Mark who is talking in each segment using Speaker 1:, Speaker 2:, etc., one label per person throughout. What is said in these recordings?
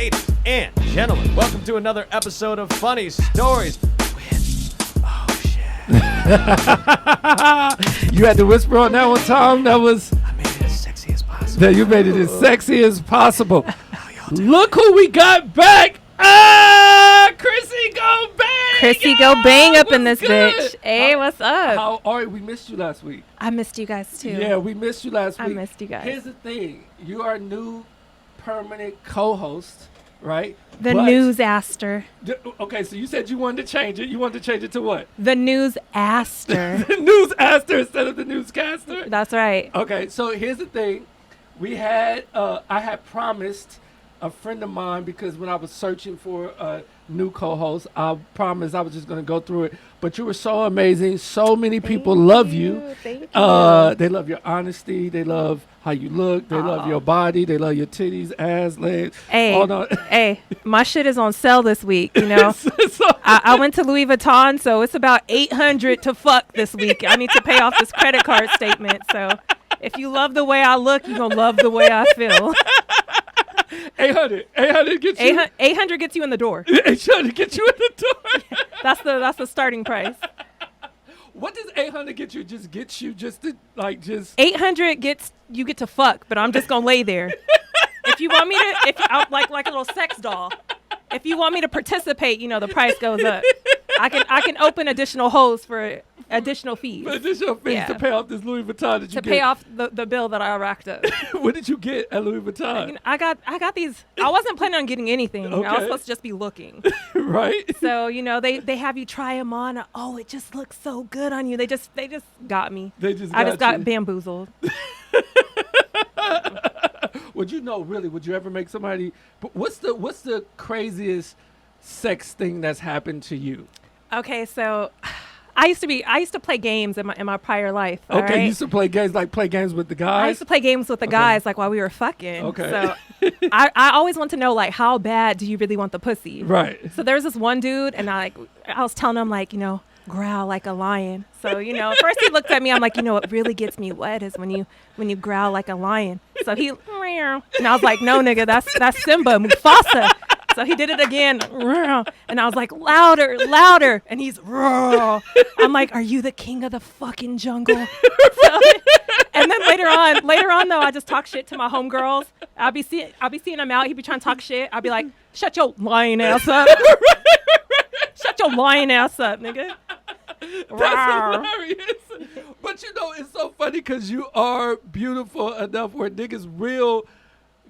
Speaker 1: Ladies and gentlemen, welcome to another episode of Funny Stories with Ocean.
Speaker 2: You had to whisper on that one, Tom. That was...
Speaker 1: I made it as sexy as possible.
Speaker 2: You made it as sexy as possible.
Speaker 1: How y'all doing?
Speaker 2: Look who we got back. Krissy go bang.
Speaker 3: Krissy go bang up in this
Speaker 2: good?
Speaker 3: bitch. Hey, what's up?
Speaker 2: How are you? We missed you last week.
Speaker 3: I missed you guys too.
Speaker 2: Yeah, we missed you last week.
Speaker 3: I missed you guys.
Speaker 2: Here's the thing. You are a new permanent co-host, right?
Speaker 3: The
Speaker 2: But-
Speaker 3: newsaster.
Speaker 2: Okay, so you said you wanted to change it. You wanted to change it to what?
Speaker 3: The newsaster.
Speaker 2: The newsaster instead of the newscaster?
Speaker 3: That's right.
Speaker 2: Okay, so here's the thing. We had, I had promised a friend of mine, because when I was searching for a new co-host, I promised I was just going to go through it. But you were so amazing. So many people love you.
Speaker 3: Thank you.
Speaker 2: They love your honesty. They love how you look. They love your body. They love your titties, ass, legs.
Speaker 3: Hey,
Speaker 2: all that.
Speaker 3: hey, my shit is on sale this week, you know.
Speaker 2: So-
Speaker 3: I went to Louis Vuitton, so it's about $800 to fuck this week. I need to pay off this credit card statement. So if you love the way I look, you're going to love the way I feel.
Speaker 2: 800 gets you.
Speaker 3: 800 gets you in the door.
Speaker 2: 800 get you in the door.
Speaker 3: That's the starting price.
Speaker 2: What does 800 get you? Just get you just to, like, just
Speaker 3: 800 gets you get to fuck, but I'm just gonna lay there. If you want me to, I'm like a little sex doll. If you want me to participate, you know the price goes up. I can open additional holes for additional fees.
Speaker 2: additional fees
Speaker 3: Yeah.
Speaker 2: to pay off this Louis Vuitton that you
Speaker 3: to
Speaker 2: get.
Speaker 3: pay off the bill that I racked up.
Speaker 2: What did you get at Louis Vuitton?
Speaker 3: I got these. I wasn't planning on getting anything. I was
Speaker 2: Okay.
Speaker 3: supposed to just be looking.
Speaker 2: Right?
Speaker 3: So they have you try them on. Oh, it just looks so good on you. They just got me.
Speaker 2: They just
Speaker 3: I just got
Speaker 2: you.
Speaker 3: bamboozled.
Speaker 2: Would you ever make somebody? But what's the craziest sex thing that's happened to you?
Speaker 3: Okay, so I used to play games in my prior life. all
Speaker 2: Okay,
Speaker 3: right?
Speaker 2: you used to play games with the guys.
Speaker 3: I used to play games with the guys like while we were fucking.
Speaker 2: Okay.
Speaker 3: So I always want to know like how bad do you really want the pussy?
Speaker 2: Right.
Speaker 3: So there's this one dude and I was telling him like, you know, growl like a lion. So, you know, first he looked at me, I'm like, you know, what really gets me wet is when you growl like a lion. So he and I was like, no nigga, that's Simba, Mufasa. So he did it again, and I was like, louder, and he's raw. I'm like, are you the king of the fucking jungle? So, and then later on though, I just talk shit to my homegirls. I'll be seeing him out. He'd be trying to talk shit. I'll be like, shut your lying ass up. Shut your lying ass up, nigga.
Speaker 2: That's hilarious. But you know, it's so funny because you are beautiful enough where niggas will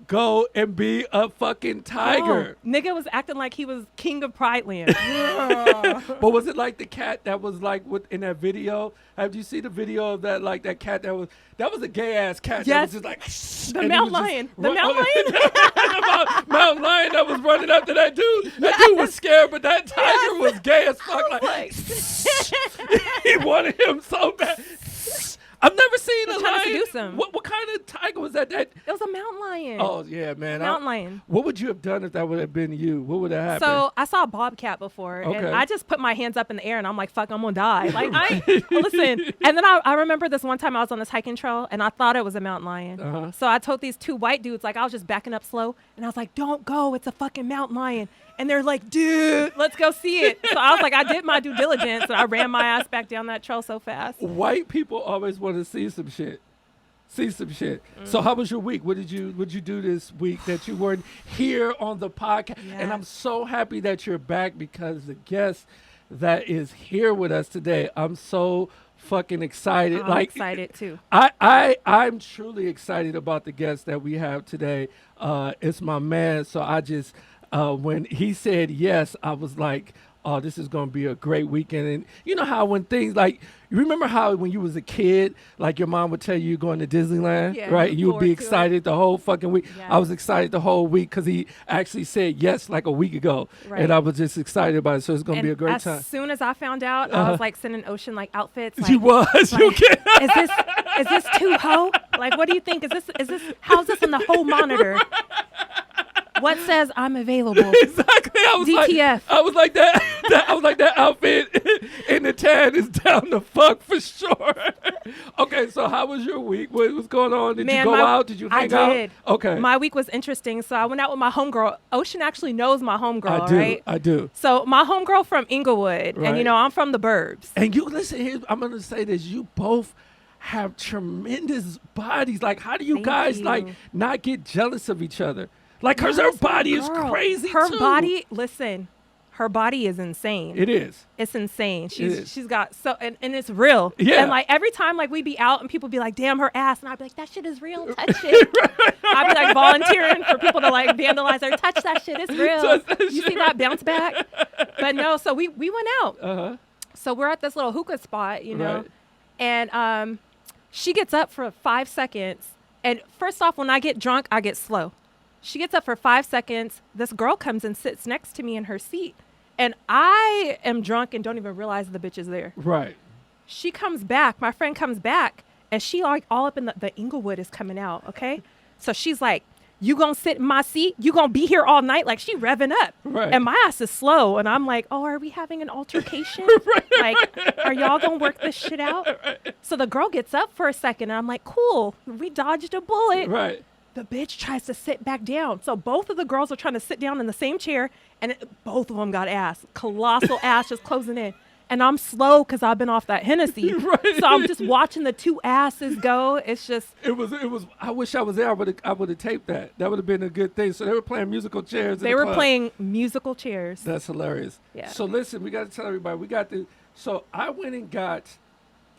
Speaker 2: go and be a fucking tiger.
Speaker 3: Oh, nigga was acting like he was king of Pride Land.
Speaker 2: But was it like the cat that was like in that video? Have you seen the video of that, like that cat that was a gay ass cat
Speaker 3: Yes.
Speaker 2: that was just like
Speaker 3: The mountain lion. The mountain lion.
Speaker 2: The mountain lion that was running after that dude. That dude was scared, but that tiger was gay as fuck. Like, he wanted him so bad. I've never seen a
Speaker 3: trying to
Speaker 2: lion.
Speaker 3: seduce him.
Speaker 2: What kind of tiger was that?
Speaker 3: It was a mountain lion.
Speaker 2: Oh yeah, man.
Speaker 3: Mountain lion.
Speaker 2: What would you have done if that would have been you? What would have happened?
Speaker 3: So I saw a bobcat before,
Speaker 2: Okay.
Speaker 3: and I just put my hands up in the air, and I'm like, "Fuck, I'm gonna die!" Like, listen. And then I remember this one time I was on this hiking trail, and I thought it was a mountain lion.
Speaker 2: Uh-huh.
Speaker 3: So I told these two white dudes, like, I was just backing up slow, and I was like, "Don't go! It's a fucking mountain lion." And they're like, "Dude, let's go see it." So I was like, I did my due diligence, and I ran my ass back down that trail so fast.
Speaker 2: White people always want to see some shit. So how was your week? What did you do this week that you weren't here on the podcast?
Speaker 3: Yeah.
Speaker 2: And I'm so happy that you're back because the guest that is here with us today, I'm so fucking excited.
Speaker 3: I'm excited too.
Speaker 2: I'm truly excited about the guest that we have today. It's my man. So I just when he said yes, I was like, oh, this is going to be a great weekend. And you know how when things like, you remember how when you was a kid, like your mom would tell you you're going to Disneyland,
Speaker 3: Yeah,
Speaker 2: right?
Speaker 3: look
Speaker 2: You would be
Speaker 3: forward to
Speaker 2: excited the whole fucking week.
Speaker 3: Yeah.
Speaker 2: I was excited the whole week because he actually said yes like a week ago.
Speaker 3: Right.
Speaker 2: And I was just excited about it. So it's going to be a great
Speaker 3: as
Speaker 2: time.
Speaker 3: soon as I found out, I was like sending Ocean like outfits. Like,
Speaker 2: You was.
Speaker 3: like,
Speaker 2: You can.
Speaker 3: is this too ho? Like, what do you think? Is this how's this on the whole monitor? What says I'm available?
Speaker 2: Exactly. I was
Speaker 3: DTF.
Speaker 2: like that outfit in the tan is down the fuck for sure. Okay, so how was your week? What was going on? Did
Speaker 3: Man,
Speaker 2: you go out? Did you hang out?
Speaker 3: I did.
Speaker 2: Okay.
Speaker 3: My week was interesting. So I went out with my homegirl. Ocean actually knows my homegirl,
Speaker 2: I do.
Speaker 3: right?
Speaker 2: I do.
Speaker 3: So my homegirl from Inglewood, and
Speaker 2: Right.
Speaker 3: I'm from the burbs.
Speaker 2: And you listen here. I'm gonna say this. You both have tremendous bodies. Like, how do you
Speaker 3: Thank
Speaker 2: guys
Speaker 3: you.
Speaker 2: like not get jealous of each other? Like, cause her
Speaker 3: Yes, my
Speaker 2: body is
Speaker 3: girl.
Speaker 2: crazy
Speaker 3: Her
Speaker 2: too.
Speaker 3: body, listen, her body is insane.
Speaker 2: It is.
Speaker 3: It's insane.
Speaker 2: is.
Speaker 3: She's got so and it's real.
Speaker 2: Yeah.
Speaker 3: And like every time like we be out and people be like, damn, her ass, and I'd be like, that shit is real. Touch it. I'd be like volunteering for people to like vandalize her. Touch that shit. It's real.
Speaker 2: Touch that
Speaker 3: You see that bounce back? But no, so we went out.
Speaker 2: Uh-huh.
Speaker 3: So we're at this little hookah spot,
Speaker 2: Right.
Speaker 3: and she gets up for 5 seconds. And first off, when I get drunk, I get slow. She gets up for 5 seconds. This girl comes and sits next to me in her seat. And I am drunk and don't even realize the bitch is there.
Speaker 2: Right.
Speaker 3: She comes back. My friend comes back. And she like all up in the Inglewood is coming out, okay? So she's like, you gonna sit in my seat? You gonna be here all night? Like, she revving up.
Speaker 2: Right.
Speaker 3: And my ass is slow. And I'm like, oh, are we having an altercation? Like, are y'all gonna work this shit out? So the girl gets up for a second. And I'm like, cool. We dodged a bullet.
Speaker 2: Right.
Speaker 3: The bitch tries to sit back down. So both of the girls are trying to sit down in the same chair. And both of them got ass. Colossal ass just closing in. And I'm slow because I've been off that Hennessy.
Speaker 2: Right.
Speaker 3: So I'm just watching the two asses go. It's just,
Speaker 2: It was. I wish I was there. I would have taped that. That would have been a good thing. So they were playing musical chairs. in
Speaker 3: they
Speaker 2: the
Speaker 3: were
Speaker 2: club.
Speaker 3: playing musical chairs.
Speaker 2: That's hilarious.
Speaker 3: Yeah.
Speaker 2: So listen, we got to tell everybody. We got the. So I went and got.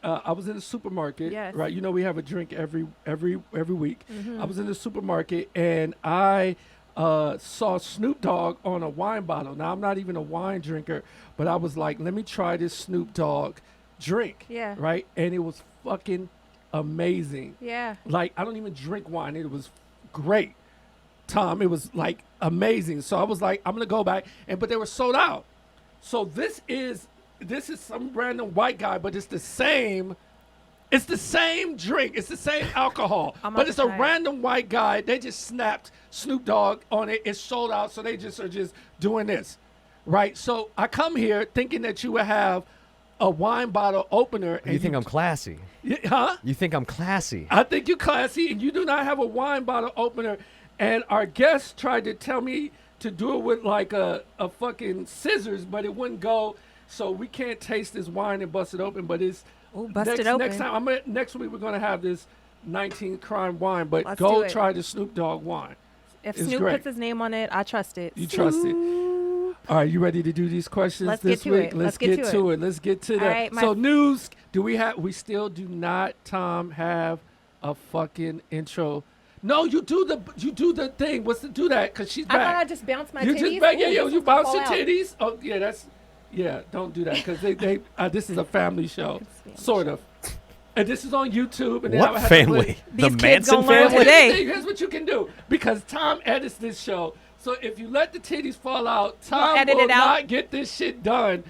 Speaker 2: I was in the supermarket.
Speaker 3: Yes.
Speaker 2: Right. You know we have a drink every week.
Speaker 3: Mm-hmm.
Speaker 2: I was in the supermarket and I saw Snoop Dogg on a wine bottle. Now I'm not even a wine drinker, but I was like, let me try this Snoop Dogg drink.
Speaker 3: Yeah.
Speaker 2: Right. And it was fucking amazing.
Speaker 3: Yeah.
Speaker 2: Like, I don't even drink wine. It was great, Tom. It was like amazing. So I was like, I'm gonna go back, but they were sold out. So this is some random white guy, but it's the same. It's the same drink. It's the same alcohol,
Speaker 3: I'm
Speaker 2: but
Speaker 3: about
Speaker 2: it's
Speaker 3: to
Speaker 2: a
Speaker 3: try it.
Speaker 2: random white guy. They just snapped Snoop Dogg on it. It's sold out, so they just are just doing this, right? So I come here thinking that you would have a wine bottle opener.
Speaker 1: You think I'm classy?
Speaker 2: Huh?
Speaker 1: You think I'm classy?
Speaker 2: I think you're classy, and you do not have a wine bottle opener. And our guest tried to tell me to do it with like a fucking scissors, but it wouldn't go. So we can't taste this wine and bust it open. But it's
Speaker 3: Ooh, bust it open.
Speaker 2: next time. Next week we're gonna have this 19 crime wine. But
Speaker 3: Let's do
Speaker 2: go
Speaker 3: it.
Speaker 2: try the Snoop Dogg wine.
Speaker 3: If
Speaker 2: It's
Speaker 3: Snoop
Speaker 2: great.
Speaker 3: puts his name on it, I trust it.
Speaker 2: You trust it. All right, you ready to do these questions
Speaker 3: Let's
Speaker 2: this
Speaker 3: get to
Speaker 2: week?
Speaker 3: it.
Speaker 2: Let's get to it. Let's get to
Speaker 3: All
Speaker 2: that.
Speaker 3: right,
Speaker 2: So news. We still do not, Tom, have a fucking intro. No, you do the thing. What's to do that? Cause she's
Speaker 3: I
Speaker 2: back.
Speaker 3: thought I just bounced my
Speaker 2: You
Speaker 3: titties.
Speaker 2: just back. Yeah,
Speaker 3: Ooh,
Speaker 2: yeah.
Speaker 3: this
Speaker 2: You
Speaker 3: one's gonna
Speaker 2: bounce your
Speaker 3: fall out.
Speaker 2: titties. Oh, yeah. Don't do that because they this is a family show, sort of. And this is on YouTube. And then I would
Speaker 1: What
Speaker 2: have to
Speaker 1: family?
Speaker 2: play-
Speaker 1: The
Speaker 3: These kids
Speaker 1: Manson
Speaker 3: gonna learn
Speaker 1: family?
Speaker 3: today.
Speaker 2: Here's what you can do because Tom edits this show. So if you let the titties fall out, Tom
Speaker 3: edit
Speaker 2: will
Speaker 3: it out?
Speaker 2: not get this shit done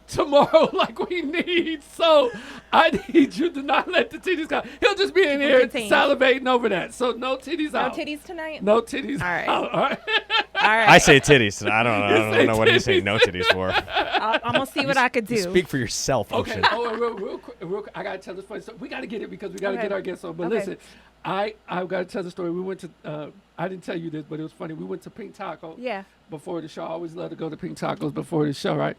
Speaker 2: tomorrow like we need. So I need you to not let the titties go. He'll just be in here
Speaker 3: contained.
Speaker 2: salivating over that. So no titties
Speaker 3: No
Speaker 2: out.
Speaker 3: titties tonight?
Speaker 2: No titties
Speaker 3: All right.
Speaker 2: out. All right.
Speaker 3: All right.
Speaker 1: I say titties. I don't
Speaker 2: say
Speaker 1: know what you say
Speaker 2: titties.
Speaker 1: no titties for.
Speaker 3: I'm going to see what I could do.
Speaker 1: You speak for yourself,
Speaker 2: Okay.
Speaker 1: Ocean.
Speaker 2: Oh, real quick. I gotta tell this funny story. We gotta get it because we gotta
Speaker 3: Okay.
Speaker 2: get our guests on. But
Speaker 3: Okay.
Speaker 2: listen, I've gotta tell the story. We went to. I didn't tell you this, but it was funny. We went to Pink Taco.
Speaker 3: Yeah.
Speaker 2: Before the show. I always love to go to Pink Tacos before the show, right?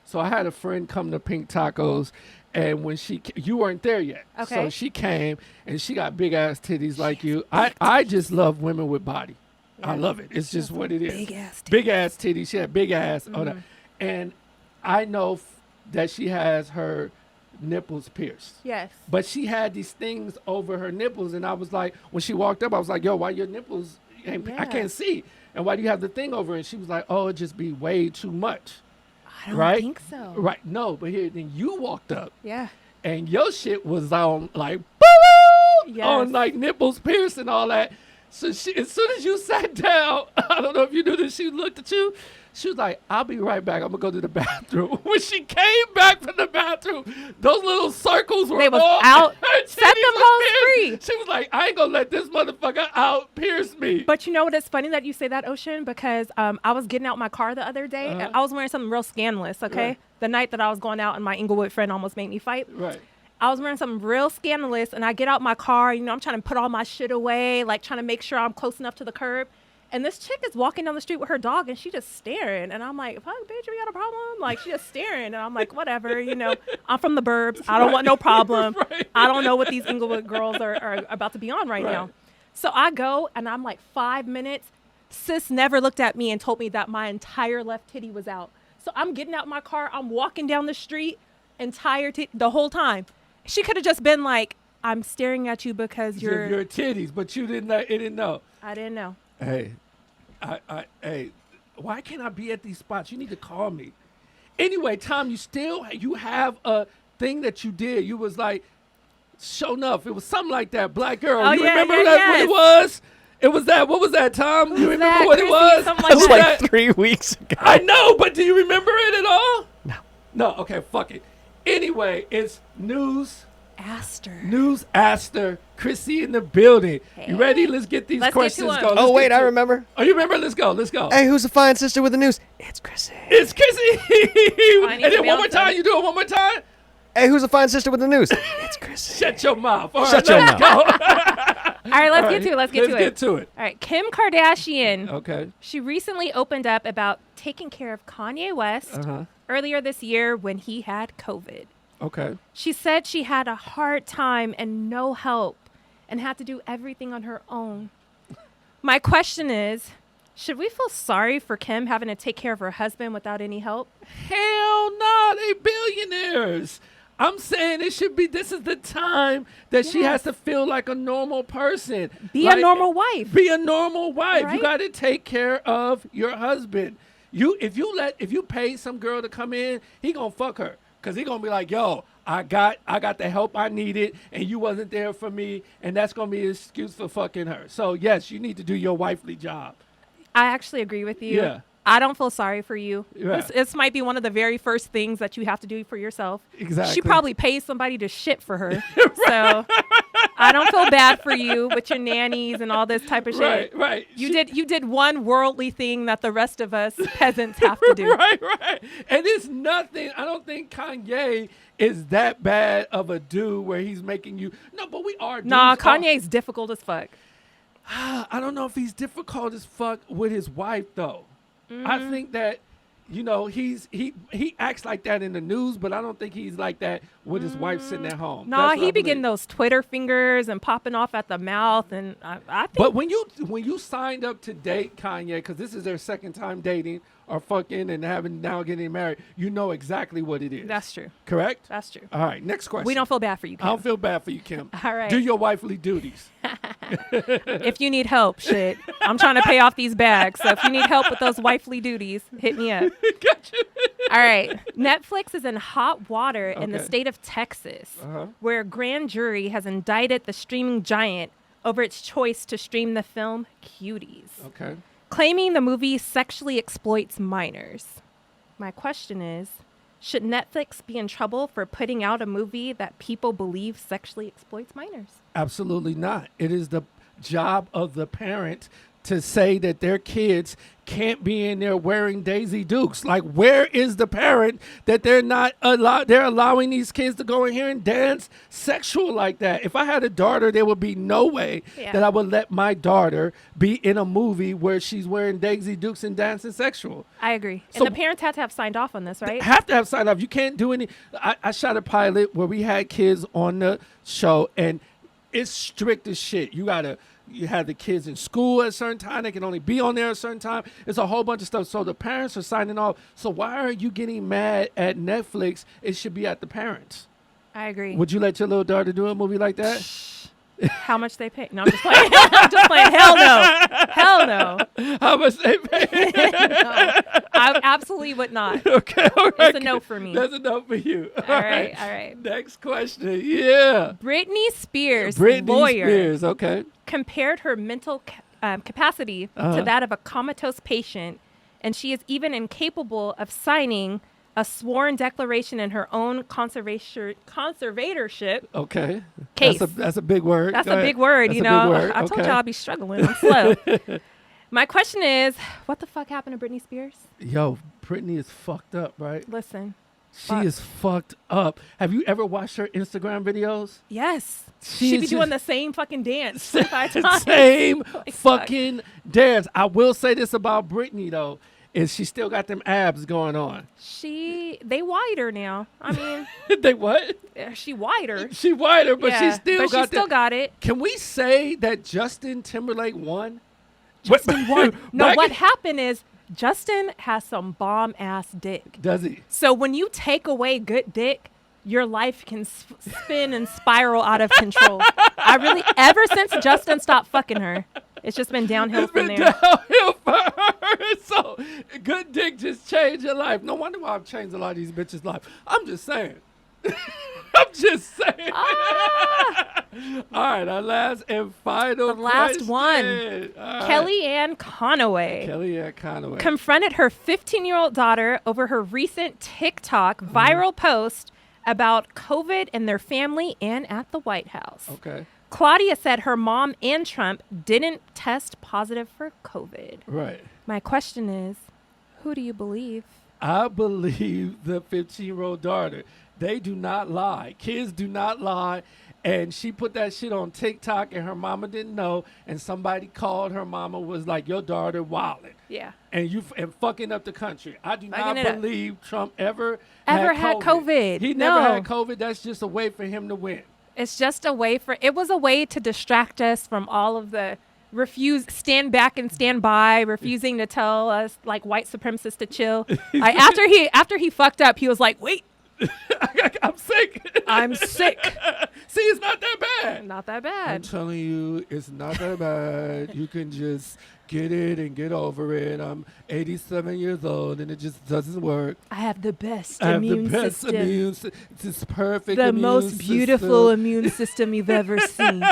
Speaker 2: So I had a friend come to Pink Tacos, and when you weren't there yet.
Speaker 3: Okay.
Speaker 2: So she came, and she got big ass titties like you. I just love women with body. I
Speaker 3: Yeah.
Speaker 2: love it. It's just what it is.
Speaker 3: Big ass titties.
Speaker 2: Big ass titties. She had big ass on that. And I know that she has her nipples pierced.
Speaker 3: Yes.
Speaker 2: But she had these things over her nipples, and I was like, when she walked up, I was like, yo, why your nipples ain't, I
Speaker 3: Yeah.
Speaker 2: can't see. And why do you have the thing over? And she was like, oh, it just be way too much.
Speaker 3: I don't
Speaker 2: Right?
Speaker 3: think so.
Speaker 2: Right. No, but here, then you walked up,
Speaker 3: Yeah.
Speaker 2: and your shit was on like, boo,
Speaker 3: Yes.
Speaker 2: on like nipples pierced and all that. So as soon as you sat down, I don't know if you knew this, she looked at you. She was like, I'll be right back. I'm going to go to the bathroom. When she came back from the bathroom, those little circles were
Speaker 3: They was
Speaker 2: all
Speaker 3: out.
Speaker 2: her
Speaker 3: Set them
Speaker 2: titties was
Speaker 3: hoes
Speaker 2: pierced.
Speaker 3: free.
Speaker 2: She was like, I ain't going to let this motherfucker out pierce me.
Speaker 3: But you know what? It's funny that you say that, Ocean, because I was getting out my car the other day, and I was wearing something real scandalous, okay?
Speaker 2: Right.
Speaker 3: The night that I was going out, and my Inglewood friend almost made me fight.
Speaker 2: Right.
Speaker 3: I was wearing something real scandalous, and I get out my car. You know, I'm trying to put all my shit away, like trying to make sure I'm close enough to the curb. And this chick is walking down the street with her dog, and she just staring. And I'm like, fuck, bitch, we got a problem? Like, she just staring. And I'm like, whatever, you know, I'm from the burbs. I don't want no problem.
Speaker 2: Right.
Speaker 3: I don't know what these Inglewood girls are about to be on right now. So I go, and I'm like 5 minutes. Sis never looked at me and told me that my entire left titty was out. So I'm getting out my car. I'm walking down the street, the whole time. She could have just been like, I'm staring at you because
Speaker 2: Your titties, but you didn't know. It didn't know.
Speaker 3: I didn't know.
Speaker 2: Hey, hey, why can't I be at these spots? You need to call me. Anyway, Tom, you have a thing that you did. You was like, show enough. It was something like that. Black girl.
Speaker 3: Oh,
Speaker 2: you
Speaker 3: yeah,
Speaker 2: remember
Speaker 3: yeah,
Speaker 2: that?
Speaker 3: yes.
Speaker 2: What it was? It was that. What was that, Tom? You remember
Speaker 3: that,
Speaker 2: what it
Speaker 3: Krissy?
Speaker 2: was?
Speaker 3: Something
Speaker 1: That was
Speaker 3: like
Speaker 1: like
Speaker 2: that.
Speaker 1: 3 weeks ago.
Speaker 2: I know, but do you remember it at all?
Speaker 1: No.
Speaker 2: No. Okay, fuck it. Anyway, it's News Aster, Krissy in the building.
Speaker 3: Hey.
Speaker 2: You ready? Let's get these
Speaker 3: Let's get
Speaker 2: questions
Speaker 3: to 'em.
Speaker 2: going.
Speaker 1: Oh,
Speaker 2: Let's
Speaker 1: wait,
Speaker 2: get
Speaker 1: I
Speaker 2: to 'em.
Speaker 1: remember.
Speaker 2: Oh, you remember? Let's go.
Speaker 1: Hey, who's the fine sister with the news? It's Krissy.
Speaker 2: It's Krissy.
Speaker 3: I need
Speaker 2: And
Speaker 3: to
Speaker 2: then
Speaker 3: be
Speaker 2: one
Speaker 3: on
Speaker 2: more time.
Speaker 3: time.
Speaker 2: You do it one more time.
Speaker 1: Hey, who's the fine sister with the news? It's Krissy.
Speaker 2: Shut your mouth. All right,
Speaker 1: Shut your
Speaker 2: let's
Speaker 1: mouth.
Speaker 2: go.
Speaker 3: All right, let's get to it. Let's get to it.
Speaker 2: it.
Speaker 3: All right, Kim Kardashian.
Speaker 2: Okay.
Speaker 3: She recently opened up about taking care of Kanye West earlier this year when he had COVID.
Speaker 2: Okay.
Speaker 3: She said she had a hard time and no help and had to do everything on her own. My question is, should we feel sorry for Kim having to take care of her husband without any help?
Speaker 2: Hell no, they billionaires. I'm saying this is the time that she has to feel like a normal person.
Speaker 3: Be a normal wife.
Speaker 2: Be a normal wife.
Speaker 3: Right?
Speaker 2: You got to take care of your husband. If you pay some girl to come in, he gonna fuck her. Cause he gonna be like, yo, I got the help I needed, and you wasn't there for me, and that's gonna be an excuse for fucking her. So yes, you need to do your wifely job.
Speaker 3: I actually agree with you.
Speaker 2: Yeah.
Speaker 3: I don't feel sorry for you.
Speaker 2: Yeah.
Speaker 3: This might be one of the very first things that you have to do for yourself.
Speaker 2: Exactly.
Speaker 3: She probably pays somebody to shit for her. So I don't feel bad for you with your nannies and all this type of shit.
Speaker 2: Right.
Speaker 3: You did one worldly thing that the rest of us peasants have to do.
Speaker 2: Right. And it's nothing. I don't think Kanye is that bad of a dude where he's making you. No, but we are.
Speaker 3: Nah,
Speaker 2: dudes.
Speaker 3: Kanye's difficult as fuck.
Speaker 2: I don't know if he's difficult as fuck with his wife though. I think that, you know, he acts like that in the news, but I don't think he's like that with his wife sitting at home.
Speaker 3: Nah,
Speaker 2: That's what
Speaker 3: he
Speaker 2: I
Speaker 3: be getting
Speaker 2: believe.
Speaker 3: those Twitter fingers and popping off at the mouth, and I think.
Speaker 2: But when you signed up to date Kanye, because this is their second time dating or fucking and now getting married, you know exactly what it is.
Speaker 3: That's true.
Speaker 2: Correct?
Speaker 3: That's true.
Speaker 2: All right, next question.
Speaker 3: We don't feel bad for you,
Speaker 2: I
Speaker 3: Kim.
Speaker 2: don't feel bad for you, Kim.
Speaker 3: All right.
Speaker 2: Do your wifely duties.
Speaker 3: If you need help, shit. I'm trying to pay off these bags. So if you need help with those wifely duties, hit me up.
Speaker 2: Gotcha.
Speaker 3: All right. Netflix is in hot water in the
Speaker 2: Okay.
Speaker 3: state of Texas,
Speaker 2: Uh-huh.
Speaker 3: where a grand jury has indicted the streaming giant over its choice to stream the film Cuties,
Speaker 2: Okay.
Speaker 3: claiming the movie sexually exploits minors. My question is, should Netflix be in trouble for putting out a movie that people believe sexually exploits minors?
Speaker 2: Absolutely not. It is the job of the parent to say that their kids can't be in there wearing Daisy Dukes. Like, where is the parent that they're allowing these kids to go in here and dance sexual like that? If I had a daughter, there would be no way that I would let my daughter be in a movie where she's wearing Daisy Dukes and dancing sexual.
Speaker 3: I agree.
Speaker 2: So-
Speaker 3: And the parents had to have signed off on this, right?
Speaker 2: Have to have signed off. You can't do any. I shot a pilot where we had kids on the show, and it's strict as shit. You have the kids in school at a certain time. They can only be on there at a certain time. It's a whole bunch of stuff. So the parents are signing off. So why are you getting mad at Netflix? It should be at the parents.
Speaker 3: I agree.
Speaker 2: Would you let your little daughter do a movie like that?
Speaker 3: How much they pay? No, I'm just playing. I'm just playing. Hell no. Hell no.
Speaker 2: How much they pay?
Speaker 3: No. I absolutely would not.
Speaker 2: Okay, all right.
Speaker 3: It's a no for me.
Speaker 2: That's a no for you.
Speaker 3: All right.
Speaker 2: Next question. Yeah.
Speaker 3: Brittany Spears'
Speaker 2: Britney
Speaker 3: lawyer
Speaker 2: Spears. Okay.
Speaker 3: compared her mental capacity to that of a comatose patient, and she is even incapable of signing a sworn declaration in her own conservatorship
Speaker 2: Okay.
Speaker 3: case.
Speaker 2: That's a big word.
Speaker 3: That's
Speaker 2: Go
Speaker 3: a
Speaker 2: ahead.
Speaker 3: big word,
Speaker 2: That's
Speaker 3: you
Speaker 2: a
Speaker 3: know.
Speaker 2: big word.
Speaker 3: I told
Speaker 2: Okay.
Speaker 3: y'all I'll be struggling. I'm slow. My question is, what the fuck happened to Britney Spears?
Speaker 2: Yo, Britney is fucked up, right?
Speaker 3: Listen,
Speaker 2: She is fucked up. Have you ever watched her Instagram videos?
Speaker 3: Yes.
Speaker 2: She
Speaker 3: She be
Speaker 2: is
Speaker 3: doing
Speaker 2: just-
Speaker 3: the same fucking dance 5 times.
Speaker 2: Same
Speaker 3: Like,
Speaker 2: fucking dance. I will say this about Britney though, is she still got them abs going on.
Speaker 3: They wider now. I mean,
Speaker 2: They what?
Speaker 3: she wider.
Speaker 2: She whiter, but
Speaker 3: Yeah,
Speaker 2: she still
Speaker 3: but
Speaker 2: got
Speaker 3: she still
Speaker 2: that.
Speaker 3: got it.
Speaker 2: Can we say that Justin Timberlake won?
Speaker 3: Justin won. No,
Speaker 2: Back
Speaker 3: what
Speaker 2: in-
Speaker 3: happened is Justin has some bomb ass dick.
Speaker 2: Does he?
Speaker 3: So when you take away good dick, your life can spin and spiral out of control. Ever since Justin stopped fucking her, it's just been downhill
Speaker 2: It's
Speaker 3: from
Speaker 2: been
Speaker 3: there.
Speaker 2: downhill for her. So good dick just changed your life. No wonder why I've changed a lot of these bitches' life. I'm just saying. I'm just saying. All right, our last and final
Speaker 3: The last
Speaker 2: question.
Speaker 3: one.
Speaker 2: All right.
Speaker 3: Kellyanne Conway
Speaker 2: Kellyanne Conway.
Speaker 3: confronted her 15-year-old daughter over her recent TikTok viral post about COVID in their family and at the White House.
Speaker 2: Okay.
Speaker 3: Claudia said her mom and Trump didn't test positive for COVID.
Speaker 2: Right.
Speaker 3: My question is, who do you believe?
Speaker 2: I believe the 15-year-old daughter. They do not lie. Kids do not lie. And she put that shit on TikTok and her mama didn't know. And somebody called her mama, was like, your daughter wilding.
Speaker 3: Yeah.
Speaker 2: And fucking up the country. I do not
Speaker 3: Fucking it up.
Speaker 2: believe Trump ever
Speaker 3: had COVID.
Speaker 2: He never
Speaker 3: No.
Speaker 2: had COVID. That's just a way for him to win.
Speaker 3: It's just it was a way to distract us from all of the stand back and stand by, refusing to tell us like white supremacists to chill. After he fucked up, he was like, wait,
Speaker 2: I'm sick.
Speaker 3: I'm sick.
Speaker 2: See, it's not that bad.
Speaker 3: Not that
Speaker 2: I'm
Speaker 3: bad.
Speaker 2: telling you, it's not that bad. You can just get it and get over it. I'm 87 years old and it just doesn't work.
Speaker 3: I have the best
Speaker 2: I have
Speaker 3: immune
Speaker 2: the best
Speaker 3: system.
Speaker 2: immune system. It's perfect
Speaker 3: The
Speaker 2: immune
Speaker 3: most beautiful
Speaker 2: system.
Speaker 3: immune system you've ever seen.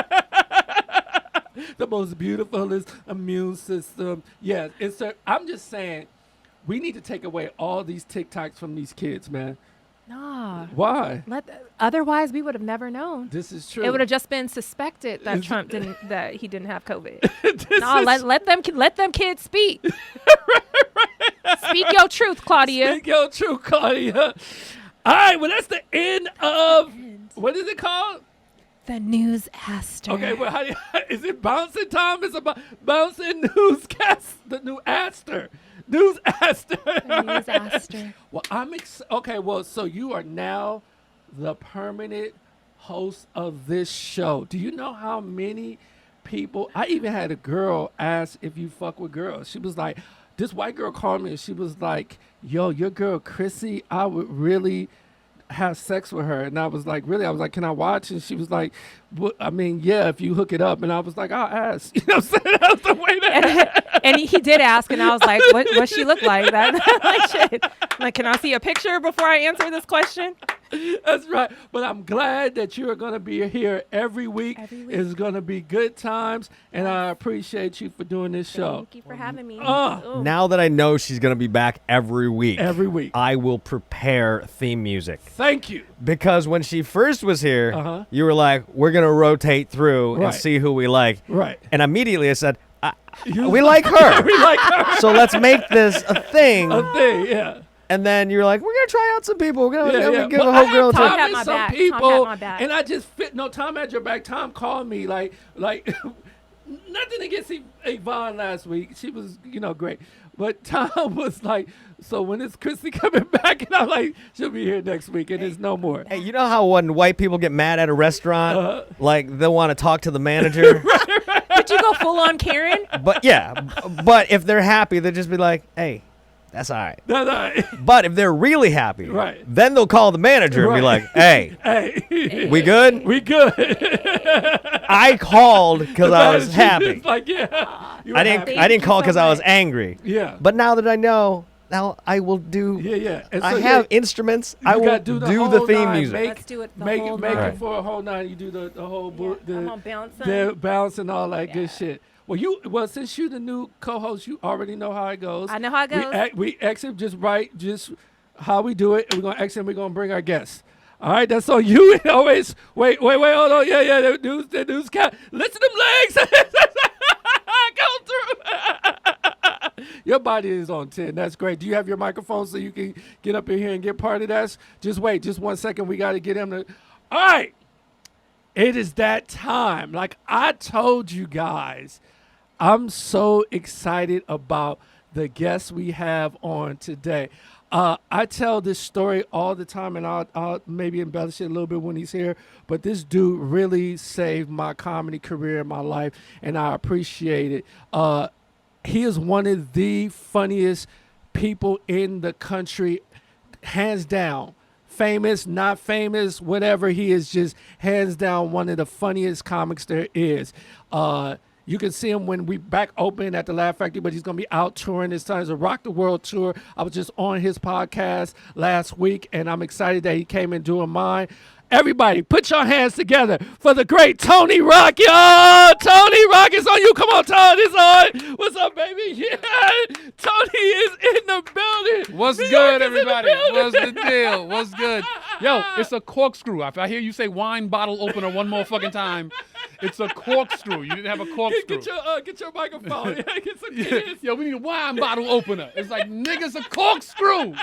Speaker 2: The most beautiful is immune system. Yeah, I'm just saying, we need to take away all these TikToks from these kids, man.
Speaker 3: Nah.
Speaker 2: Why?
Speaker 3: Otherwise, we would have never known.
Speaker 2: This is true.
Speaker 3: It would have just been suspected that
Speaker 2: It's-
Speaker 3: that he didn't have COVID.
Speaker 2: This
Speaker 3: No,
Speaker 2: is-
Speaker 3: let them kids speak. Speak your truth, Claudia.
Speaker 2: Speak your truth, Claudia. All right, well, that's the end of, what is it called?
Speaker 3: The news aster.
Speaker 2: Okay, well, is it bouncing time? It's about bouncing newscast, the new Aster. News Aster.
Speaker 3: The news aster.
Speaker 2: Well, okay, well, so you are now the permanent host of this show. Do you know how many people, I even had a girl ask if you fuck with girls. She was like, this white girl called me and she was like, yo, your girl Krissy, I would really have sex with her. And I was like, really? I was like, can I watch? And she was like, I mean, yeah, if you hook it up. And I was like, I'll ask. You know what I'm saying? That was the way that
Speaker 3: And he did ask, and I was like, "What she look like?" That like shit. Like, can I see a picture before I answer this question?
Speaker 2: That's right. But I'm glad that you are going to be here every week.
Speaker 3: Every week.
Speaker 2: It's going to be good times. And I appreciate you for doing this show.
Speaker 3: Thank you for having me.
Speaker 2: Uh,
Speaker 3: Ooh.
Speaker 1: Now that I know she's going to be back every week, I will prepare theme music.
Speaker 2: Thank you.
Speaker 1: Because when she first was here,
Speaker 2: Uh-huh.
Speaker 1: you were like, we're going to rotate through
Speaker 2: Right.
Speaker 1: and see who we like.
Speaker 2: Right.
Speaker 1: And immediately I said,
Speaker 2: You-
Speaker 1: we like her.
Speaker 2: We like her.
Speaker 1: So let's make this a thing.
Speaker 2: A thing, yeah.
Speaker 1: And then you're like, we're going to try out some people. We're going to give
Speaker 2: Well,
Speaker 1: a
Speaker 2: I
Speaker 1: whole girl a
Speaker 2: have Tom
Speaker 3: Tom
Speaker 1: chance.
Speaker 3: had
Speaker 2: and
Speaker 3: my
Speaker 2: some
Speaker 3: back. Tom
Speaker 2: people,
Speaker 3: had my back.
Speaker 2: and I just Tom had your back. Tom called me like nothing against Yvonne last week. She was, great. But Tom was like, so when is Krissy coming back? And I'm like, she'll be here next week, and there's no more.
Speaker 1: Hey, you know how when white people get mad at a restaurant,
Speaker 2: Uh-huh.
Speaker 1: like they'll want to talk to the manager?
Speaker 3: Did you go full on Karen?
Speaker 1: But if they're happy, they'll just be like, hey, that's all right.
Speaker 2: That's all right.
Speaker 1: But if they're really happy,
Speaker 2: Right.
Speaker 1: then they'll call the manager and be
Speaker 2: Right.
Speaker 1: like, hey,
Speaker 2: Hey,
Speaker 1: we good?
Speaker 2: we good.
Speaker 1: I called because I was
Speaker 2: She's
Speaker 1: happy.
Speaker 2: like, yeah. You were
Speaker 1: I
Speaker 2: happy.
Speaker 1: didn't
Speaker 3: you
Speaker 1: call
Speaker 3: so
Speaker 1: because I was
Speaker 3: much.
Speaker 1: angry.
Speaker 2: Yeah.
Speaker 1: But now that I know, now I will do.
Speaker 2: Yeah. And
Speaker 1: I
Speaker 2: so,
Speaker 1: have
Speaker 2: yeah,
Speaker 1: instruments.
Speaker 2: you
Speaker 1: I will
Speaker 2: gotta
Speaker 1: do
Speaker 2: the
Speaker 1: the
Speaker 2: whole
Speaker 1: theme
Speaker 2: nine.
Speaker 1: music.
Speaker 3: Let's do it the
Speaker 2: make
Speaker 3: whole
Speaker 2: it, make
Speaker 3: nine.
Speaker 2: it for a whole nine. You do the whole
Speaker 3: I'm on bouncing.
Speaker 2: the bounce and all that good
Speaker 3: Yeah.
Speaker 2: shit. Well, since you're the new co-host, you already know how it goes.
Speaker 3: I know how it goes.
Speaker 2: We exit just how we do it, and we're gonna exit. And we're gonna bring our guests. All right, that's on you. And always wait, hold on. Yeah, the newscast. Listen to them legs. Go through. Your body is on 10. That's great. Do you have your microphone so you can get up in here and get part of that? Just wait. Just 1 second. We got to get him to. All right. It is that time. Like I told you guys, I'm so excited about the guests we have on today. I tell this story all the time, and I'll maybe embellish it a little bit when he's here, but this dude really saved my comedy career in my life, and I appreciate it. He is one of the funniest people in the country, hands down. Famous, not famous, whatever, he is just hands down one of the funniest comics there is. You can see him when we back open at the Laugh Factory, but he's going to be out touring this time. It's a Rock the World tour. I was just on his podcast last week, and I'm excited that he came and doing mine. Everybody, put your hands together for the great Tony Rock. Yo, Tony Rock is on you. Come on, Tony, it's on. What's up, baby? Yeah, Tony is in the building.
Speaker 4: What's good, everybody? What's the deal? What's good? Yo, it's a corkscrew. If I hear you say wine bottle opener one more fucking time, it's a corkscrew. You didn't have a corkscrew.
Speaker 2: Get your microphone. Get some kids.
Speaker 4: Yo, we need a wine bottle opener. It's like, niggas, a corkscrew.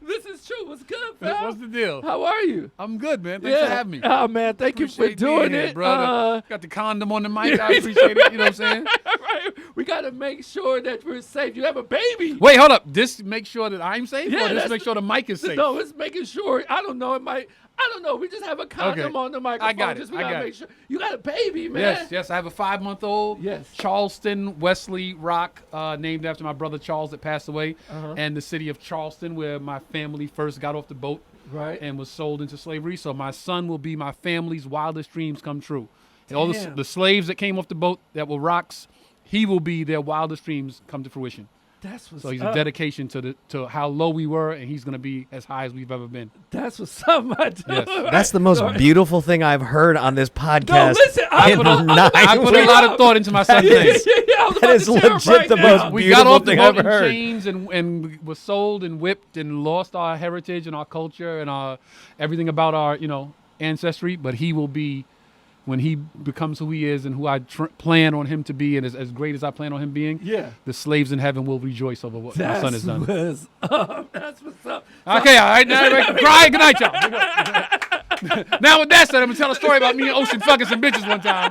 Speaker 2: This is true. What's good, fam?
Speaker 4: What's the deal?
Speaker 2: How are you?
Speaker 4: I'm good, man. Thanks for having me.
Speaker 2: Oh, man, thank you for
Speaker 4: Appreciate
Speaker 2: doing
Speaker 4: being here,
Speaker 2: it.
Speaker 4: brother. Got the condom on the mic. I appreciate it. You know what I'm saying?
Speaker 2: Right. We got to make sure that we're safe. You have a baby.
Speaker 4: Wait, hold up. This make sure that I'm safe,
Speaker 2: Yeah,
Speaker 4: or this make sure the mic is safe?
Speaker 2: No, it's making sure. I don't know. I don't know. We just have a condom on the microphone.
Speaker 4: I got it.
Speaker 2: We gotta make sure. You got a baby, man.
Speaker 4: Yes. I have a 5-month-old.
Speaker 2: Yes.
Speaker 4: Charleston Wesley Rock, named after my brother Charles that passed away, and the city of Charleston, where my family first got off the boat,
Speaker 2: Right.
Speaker 4: and was sold into slavery. So my son will be my family's wildest dreams come true. And all the slaves that came off the boat that were rocks, he will be their wildest dreams come to fruition.
Speaker 2: That's what's
Speaker 4: So he's
Speaker 2: up.
Speaker 4: a dedication to how low we were, and he's going to be as high as we've ever been.
Speaker 2: That's what's up, my dude.
Speaker 4: Yes.
Speaker 1: That's the most beautiful thing I've heard on this podcast.
Speaker 2: No, listen.
Speaker 4: I put a lot of thought into my son's name.
Speaker 1: That is legit the most
Speaker 4: We got off the
Speaker 1: beautiful
Speaker 4: boat
Speaker 1: thing I've
Speaker 4: in
Speaker 1: heard.
Speaker 4: chains and was sold and whipped and lost our heritage and our culture and our everything about our ancestry. But he will be, when he becomes who he is and who I plan on him to be, and as great as I plan on him being, the slaves in heaven will rejoice over what my son has done.
Speaker 2: That's what's up.
Speaker 4: Okay, all right, now cry. Good night, y'all. Now with that said, I'm gonna tell a story about me and Ocean fucking some bitches one time.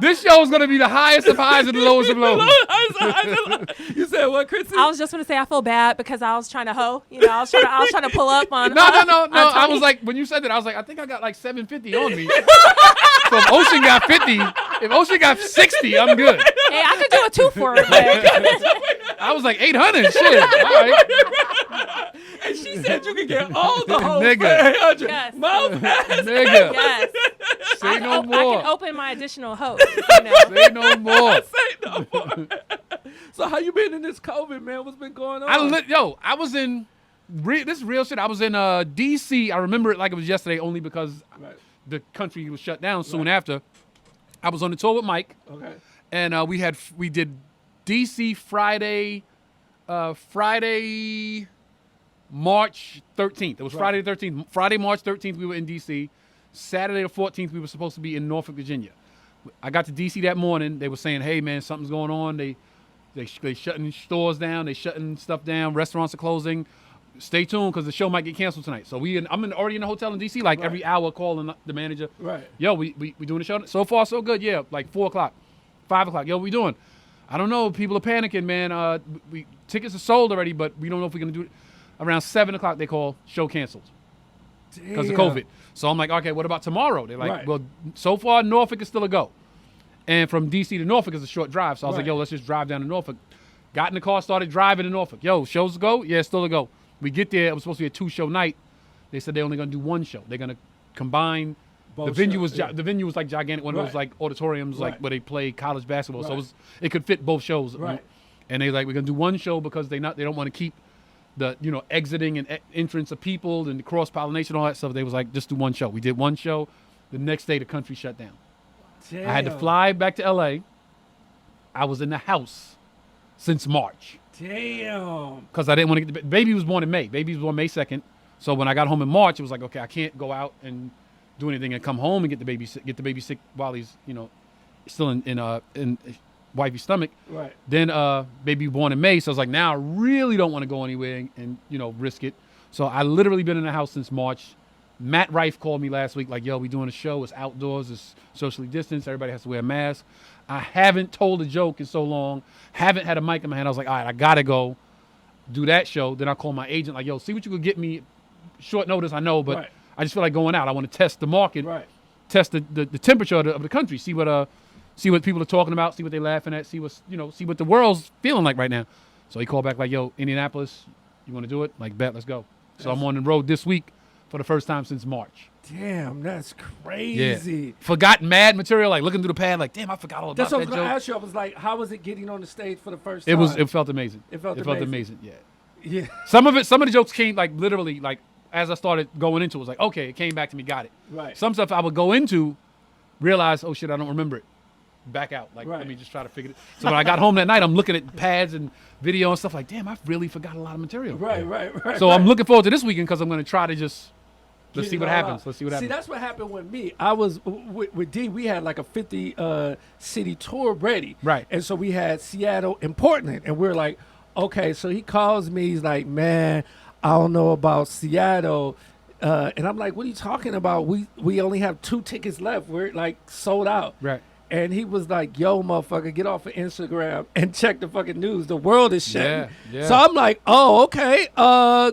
Speaker 4: This show is gonna be the highest of highs and the lowest of lows.
Speaker 2: You said what, Krissy?
Speaker 3: I was just gonna say I feel bad because I was trying to hoe. I was trying to pull up on.
Speaker 4: No.
Speaker 3: on
Speaker 4: I
Speaker 3: Tony.
Speaker 4: was like, when you said that, I was like, I think I got like 750 on me. So if Ocean got 50, if Ocean got 60, I'm good.
Speaker 3: Hey, I could do a 2 for it. But
Speaker 4: I was like 800. Shit. All right.
Speaker 2: And she said you could get all the hoes
Speaker 4: Nigga.
Speaker 2: for 800.
Speaker 3: Yes.
Speaker 2: Mouth ass.
Speaker 4: Nigga.
Speaker 3: yes,
Speaker 4: Say no
Speaker 3: I
Speaker 4: more.
Speaker 3: can open my additional hoe.
Speaker 4: Say no more.
Speaker 2: Say no more. So how you been in this COVID, man? What's been going on?
Speaker 4: I was in, this is real shit. I was in D.C. I remember it like it was yesterday only because the country was shut down soon after. I was on the tour with Mike.
Speaker 2: Okay.
Speaker 4: And we did D.C. Friday, March 13th. It was Friday the 13th. Friday, March 13th, we were in D.C. Saturday the 14th, we were supposed to be in Norfolk, Virginia. I got to D.C. that morning. They were saying, hey, man, something's going on. They shutting stores down. They shutting stuff down. Restaurants are closing. Stay tuned because the show might get canceled tonight. So I'm already in the hotel in D.C. every hour calling the manager.
Speaker 2: Right.
Speaker 4: Yo, we doing the show? So far, so good. Yeah, like 4 o'clock, 5 o'clock. Yo, what we doing? I don't know. People are panicking, man. Tickets are sold already, but we don't know if we're going to do it. Around 7 o'clock, they call show canceled because of COVID. So I'm like, okay, what about tomorrow? They're like, well, so far, Norfolk is still a go. And from D.C. to Norfolk is a short drive. So I was like, yo, let's just drive down to Norfolk. Got in the car, started driving to Norfolk. Yo, shows a go? Yeah, still a go. We get there. It was supposed to be a 2-show night. They said they're only going to do 1 show. They're going to combine. The venue was like gigantic, one of those like auditoriums like where they play college basketball. So it could fit both shows.
Speaker 2: Right.
Speaker 4: And they like, we're going to do 1 show because they don't want to keep the exiting and entrance of people and the cross pollination, all that stuff. They was like, just do 1 show. We did 1 show. The next day the country shut down.
Speaker 2: Damn.
Speaker 4: I had to fly back to LA. I was in the house since March.
Speaker 2: Damn.
Speaker 4: Because I didn't want to get the baby was born in May. Baby was born May 2nd. So when I got home in March, it was like, okay, I can't go out and do anything and come home and get the baby sick while he's still in wifey's stomach.
Speaker 2: Right.
Speaker 4: Then baby born in May, so I was like, now I really don't want to go anywhere and risk it. So I literally been in the house since March. Matt Rife called me last week like, yo, we doing a show. It's outdoors. It's socially distanced. Everybody has to wear a mask. I haven't told a joke in so long. Haven't had a mic in my hand. I was like, all right, I got to go do that show. Then I call my agent like, yo, see what you could get me. Short notice, I know, but I just feel like going out. I want to test the market, test the temperature of the country, see what people are talking about, see what they're laughing at, see what the world's feeling like right now. So he called back like, yo, Indianapolis, you want to do it? Like, bet, let's go. So I'm on the road this week for the first time since March.
Speaker 2: Damn, that's crazy.
Speaker 4: Yeah. Forgot mad material, like looking through the pad, like, damn, I forgot all about that joke.
Speaker 2: That's what I was going to ask you. I was like, how was it getting on the stage for the first time?
Speaker 4: It felt amazing. It felt amazing, yeah.
Speaker 2: Yeah.
Speaker 4: Some of the jokes came like literally like as I started going into it, was like, okay, it came back to me, got it.
Speaker 2: Right.
Speaker 4: Some stuff I would go into, realize, oh shit, I don't remember it. Back out. Like, let me just try to figure it. So when I got home that night, I'm looking at pads and video and stuff like, damn, I really forgot a lot of material.
Speaker 2: Right.
Speaker 4: So I'm looking forward to this weekend because I'm going to try to just, let's see what happens. Let's see what happens.
Speaker 2: See, that's what happened with me. I was, with D, we had like a 50 city tour ready.
Speaker 4: Right.
Speaker 2: And so we had Seattle and Portland. And we're like, okay, so he calls me. He's like, man, I don't know about Seattle. And I'm like, what are you talking about? We only have 2 tickets left. We're like sold out.
Speaker 4: Right.
Speaker 2: And he was like, yo, motherfucker, get off of Instagram and check the fucking news. The world is shutting.
Speaker 4: Yeah.
Speaker 2: So I'm like, oh, okay,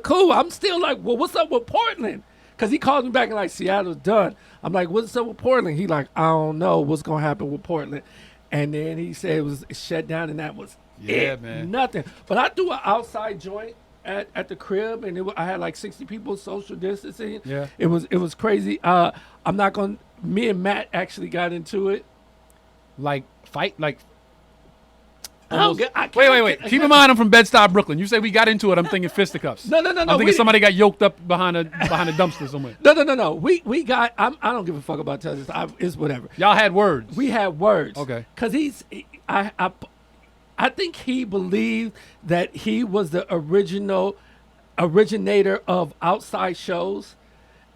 Speaker 2: cool. I'm still like, well, what's up with Portland? Because he called me back and like, Seattle's done. I'm like, what's up with Portland? He like, I don't know what's going to happen with Portland. And then he said it was shut down, and that was it.
Speaker 4: Man.
Speaker 2: Nothing. But I do an outside joint at the crib, and I had like 60 people social distancing.
Speaker 4: Yeah.
Speaker 2: It was crazy. I'm not going to, me and Matt actually got into it.
Speaker 4: Like, fight? Like,
Speaker 2: Wait.
Speaker 4: Keep in mind, I'm from Bed-Stuy, Brooklyn. You say we got into it, I'm thinking fisticuffs.
Speaker 2: No.
Speaker 4: I'm thinking somebody got yoked up behind a dumpster somewhere.
Speaker 2: No. We got. I don't give a fuck about Texas. It's whatever.
Speaker 4: Y'all had words.
Speaker 2: We had words.
Speaker 4: Okay.
Speaker 2: Because I think he believed that he was the originator of outside shows.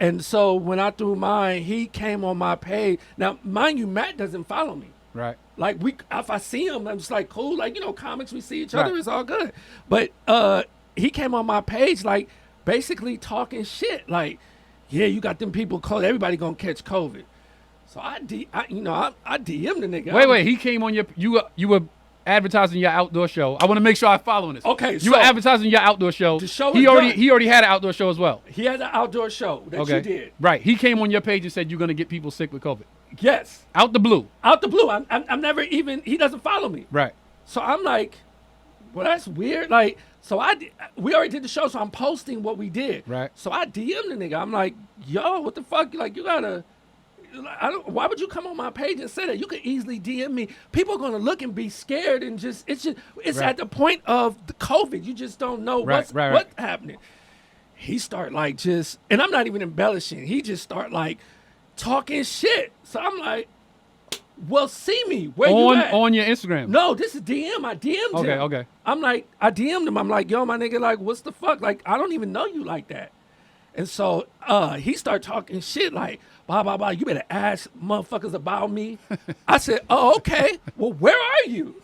Speaker 2: And so when I threw mine, he came on my page. Now, mind you, Matt doesn't follow me.
Speaker 4: Right.
Speaker 2: Like, if I see him, I'm just like, cool. Like, comics, we see each other.
Speaker 4: Right.
Speaker 2: It's all good. But he came on my page, like, basically talking shit. Like, yeah, you got them people, everybody gonna catch COVID. So I DM'd the nigga.
Speaker 4: Wait. He came on you were advertising your outdoor show. I want to make sure I'm following this.
Speaker 2: Okay,
Speaker 4: you were advertising your outdoor show.
Speaker 2: The show
Speaker 4: he already had an outdoor show as well.
Speaker 2: He had an outdoor show that you did.
Speaker 4: Right. He came on your page and said you're gonna get people sick with COVID.
Speaker 2: Yes.
Speaker 4: Out the blue.
Speaker 2: I'm never even. He doesn't follow me.
Speaker 4: Right.
Speaker 2: So I'm like, well, that's weird. Like, so we already did the show, so I'm posting what we did.
Speaker 4: Right.
Speaker 2: So I DM'd the nigga. I'm like, yo, what the fuck? Like, you gotta. Why would you come on my page and say that? You could easily DM me. People are gonna look and be scared and it's right. At the point of the COVID. You just don't know what's happening. He start like just, and I'm not even embellishing. He just start like talking shit. So I'm like, well, see me. Where you at?
Speaker 4: On your Instagram.
Speaker 2: No, this is DM. I DM'd him.
Speaker 4: Okay.
Speaker 2: I'm like, I DM'd him. I'm like, yo, my nigga, like, what's the fuck? Like, I don't even know you like that. And so he started talking shit like, blah, blah, blah. You better ask motherfuckers about me. I said, oh, okay. Well, where are you?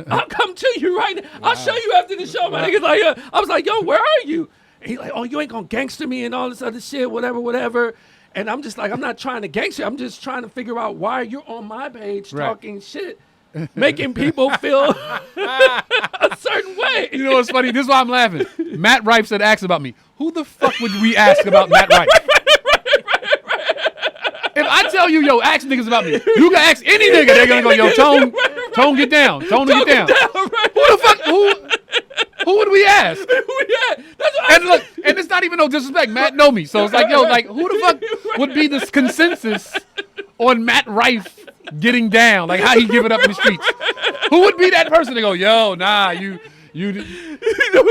Speaker 2: I'll come to you right now. Wow. I'll show you after the show. My nigga's like, I was like, yo, where are you? And he's like, oh, you ain't gonna gangster me and all this other shit, whatever. And I'm just like, I'm not trying to gangster. I'm just trying to figure out why you're on my page talking shit, making people feel a certain way.
Speaker 4: You know what's funny? This is why I'm laughing. Matt Rife said, ask about me. Who the fuck would we ask about Matt Rife? If I tell you, yo, ask niggas about me, you can ask any nigga. They're gonna go, yo, Tone, get down. Tone, get down. Who the fuck? Who would we ask? And look, and it's not even no disrespect. Matt know me, so it's like, yo, like, who the fuck would be this consensus on Matt Rife getting down, like how he give it up in the streets? Who would be that person to go, yo, nah, you You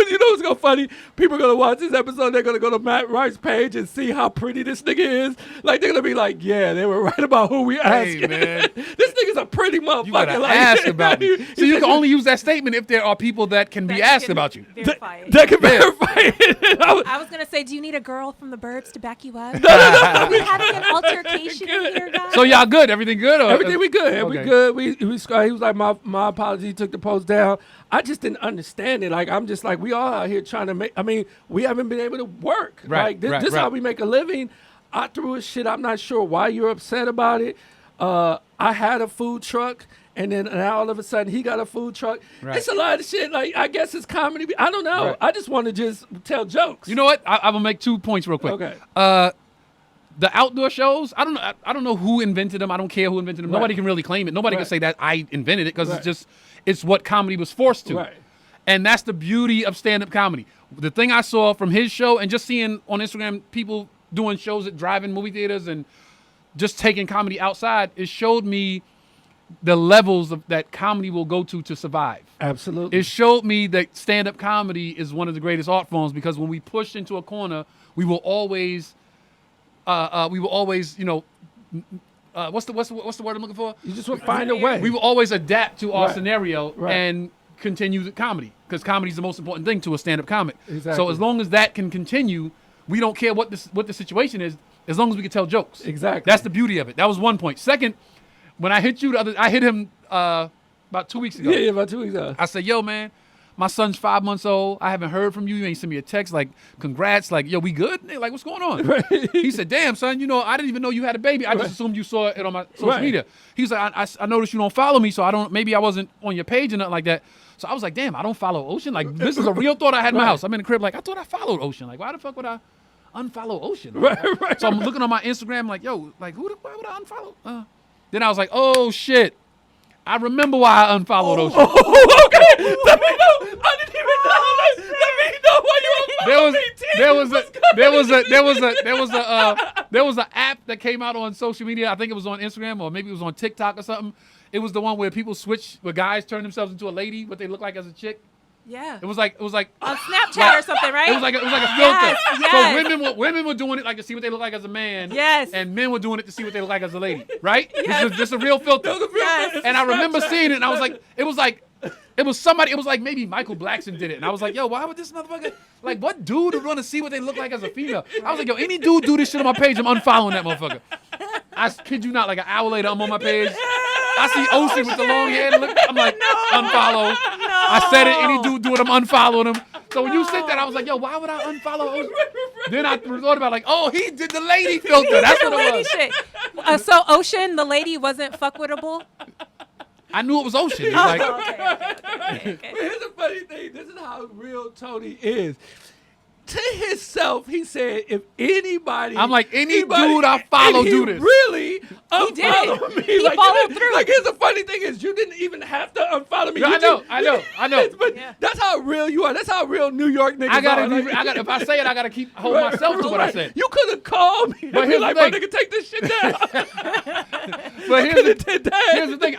Speaker 2: You know what's gonna funny? People are gonna watch this episode. They're gonna go to Matt Wright's page and see how pretty this nigga is. Like they're gonna be like, yeah, they were right about who we asked.
Speaker 4: Hey, man.
Speaker 2: This nigga's a pretty motherfucker.
Speaker 4: You gotta
Speaker 2: like,
Speaker 4: ask about me. So you can only use that statement if there are people that can be asked about you.
Speaker 3: Verify it.
Speaker 2: That can verify it.
Speaker 3: I was gonna say, do you need a girl from the Burbs to back you up? Are we having an altercation in here, guys?
Speaker 4: So y'all good? Everything good? Or,
Speaker 2: Everything we good. We
Speaker 4: Okay.
Speaker 2: good. He was like, my apology. He took the post down. I just didn't understand it. Like, I'm just like, we all out here trying to make, I mean, we haven't been able to work.
Speaker 4: Right,
Speaker 2: Like, this is how we make a living. I threw a shit. I'm not sure why you're upset about it. I had a food truck, and then now all of a sudden he got a food truck.
Speaker 4: Right.
Speaker 2: It's a lot of shit. Like, I guess it's comedy. I don't know.
Speaker 4: Right.
Speaker 2: I just want to just tell jokes.
Speaker 4: You know what? I'm gonna make 2 points real quick.
Speaker 2: Okay.
Speaker 4: The outdoor shows, I don't know who invented them. I don't care who invented them.
Speaker 2: Right.
Speaker 4: Nobody can really claim it. Nobody can
Speaker 2: Right.
Speaker 4: say that I invented it because
Speaker 2: Right.
Speaker 4: it's what comedy was forced to.
Speaker 2: Right.
Speaker 4: And that's the beauty of stand-up comedy. The thing I saw from his show and just seeing on Instagram people doing shows at drive-in movie theaters and just taking comedy outside, it showed me the levels that comedy will go to survive.
Speaker 2: Absolutely.
Speaker 4: It showed me that stand-up comedy is one of the greatest art forms because when we push into a corner, we will always, you know, what's the word I'm looking for?
Speaker 2: You just will find a way.
Speaker 4: We will always adapt to our
Speaker 2: Right.
Speaker 4: scenario
Speaker 2: Right.
Speaker 4: and continue the comedy because comedy is the most important thing to a stand-up comic.
Speaker 2: Exactly.
Speaker 4: So as long as that can continue, we don't care what the situation is, as long as we can tell jokes.
Speaker 2: Exactly.
Speaker 4: That's the beauty of it. That was one point. Second, when I hit you I hit him about 2 weeks ago.
Speaker 2: Yeah, about 2 weeks ago.
Speaker 4: I said, yo, man, my son's 5 months old. I haven't heard from you. You ain't sent me a text like, congrats. Like, yo, we good? Nigga, like, what's going on? He said, damn, son, you know, I didn't even know you had a baby. I just assumed you saw it on my social
Speaker 2: Right.
Speaker 4: media. He's like, I noticed you don't follow me, so maybe I wasn't on your page or nothing like that. So I was like, damn, I don't follow Ocean? Like, this is a real thought I had in my
Speaker 2: Right.
Speaker 4: house. I'm in the crib like, I thought I followed Ocean. Like, why the fuck would I unfollow Ocean?
Speaker 2: Right.
Speaker 4: So I'm looking on my Instagram like, yo, like, why would I unfollow? Then I was like, oh, shit. I remember why I unfollowed Ocean.
Speaker 2: Oh, okay. Let me know. I didn't even know. Let me know why you unfollowed me.
Speaker 4: There was an app that came out on social media. I think it was on Instagram or maybe it was on TikTok or something. It was the one where people where guys turn themselves into a lady, what they look like as a chick.
Speaker 3: Yeah.
Speaker 4: It was like
Speaker 3: On Snapchat or something, right?
Speaker 4: It was like a filter.
Speaker 3: Yes, yes.
Speaker 4: So women were doing it like to see what they look like as a man.
Speaker 3: Yes.
Speaker 4: And men were doing it to see what they look like as a lady. Right?
Speaker 3: Yes.
Speaker 4: This is a real filter.
Speaker 3: Yes.
Speaker 4: And I remember seeing it, and I was like, it was somebody. It was like maybe Michael Blackson did it, and I was like, yo, why would this motherfucker? Like, what dude would want to see what they look like as a female? I was like, yo, any dude do this shit on my page, I'm unfollowing that motherfucker. I kid you not, like an hour later, I'm on my page. I see Ocean with the long hair. I'm like, unfollow. I said it. Any dude do it, I'm unfollowing him. So when you said that, I was like, yo, why would I unfollow Ocean? Then I thought about like, oh, he did the lady filter. That's what it
Speaker 3: Lady
Speaker 4: was.
Speaker 3: shit. So Ocean, the lady, wasn't fuckwittable.
Speaker 4: I knew it was Ocean. It's like,
Speaker 3: Okay.
Speaker 2: But here's the funny thing. This is how real Tony is. To himself, he said, if anybody...
Speaker 4: I'm like, any dude I follow
Speaker 2: and he
Speaker 4: do this.
Speaker 2: really
Speaker 3: did
Speaker 2: unfollow
Speaker 3: it.
Speaker 2: me.
Speaker 3: He
Speaker 2: like,
Speaker 3: followed through.
Speaker 2: Like, here's the funny thing is, you didn't even have to unfollow me.
Speaker 4: Yeah,
Speaker 2: You
Speaker 4: I know.
Speaker 2: But
Speaker 3: Yeah.
Speaker 2: that's how real you are. That's how real New York niggas
Speaker 4: I gotta,
Speaker 2: are. Like,
Speaker 4: if I say it, I gotta keep hold myself to what I said.
Speaker 2: You could have called me.
Speaker 4: But
Speaker 2: And be
Speaker 4: here's
Speaker 2: like,
Speaker 4: the
Speaker 2: my
Speaker 4: thing.
Speaker 2: nigga, take this shit down.
Speaker 4: But
Speaker 2: Could've did that.
Speaker 4: here's the thing.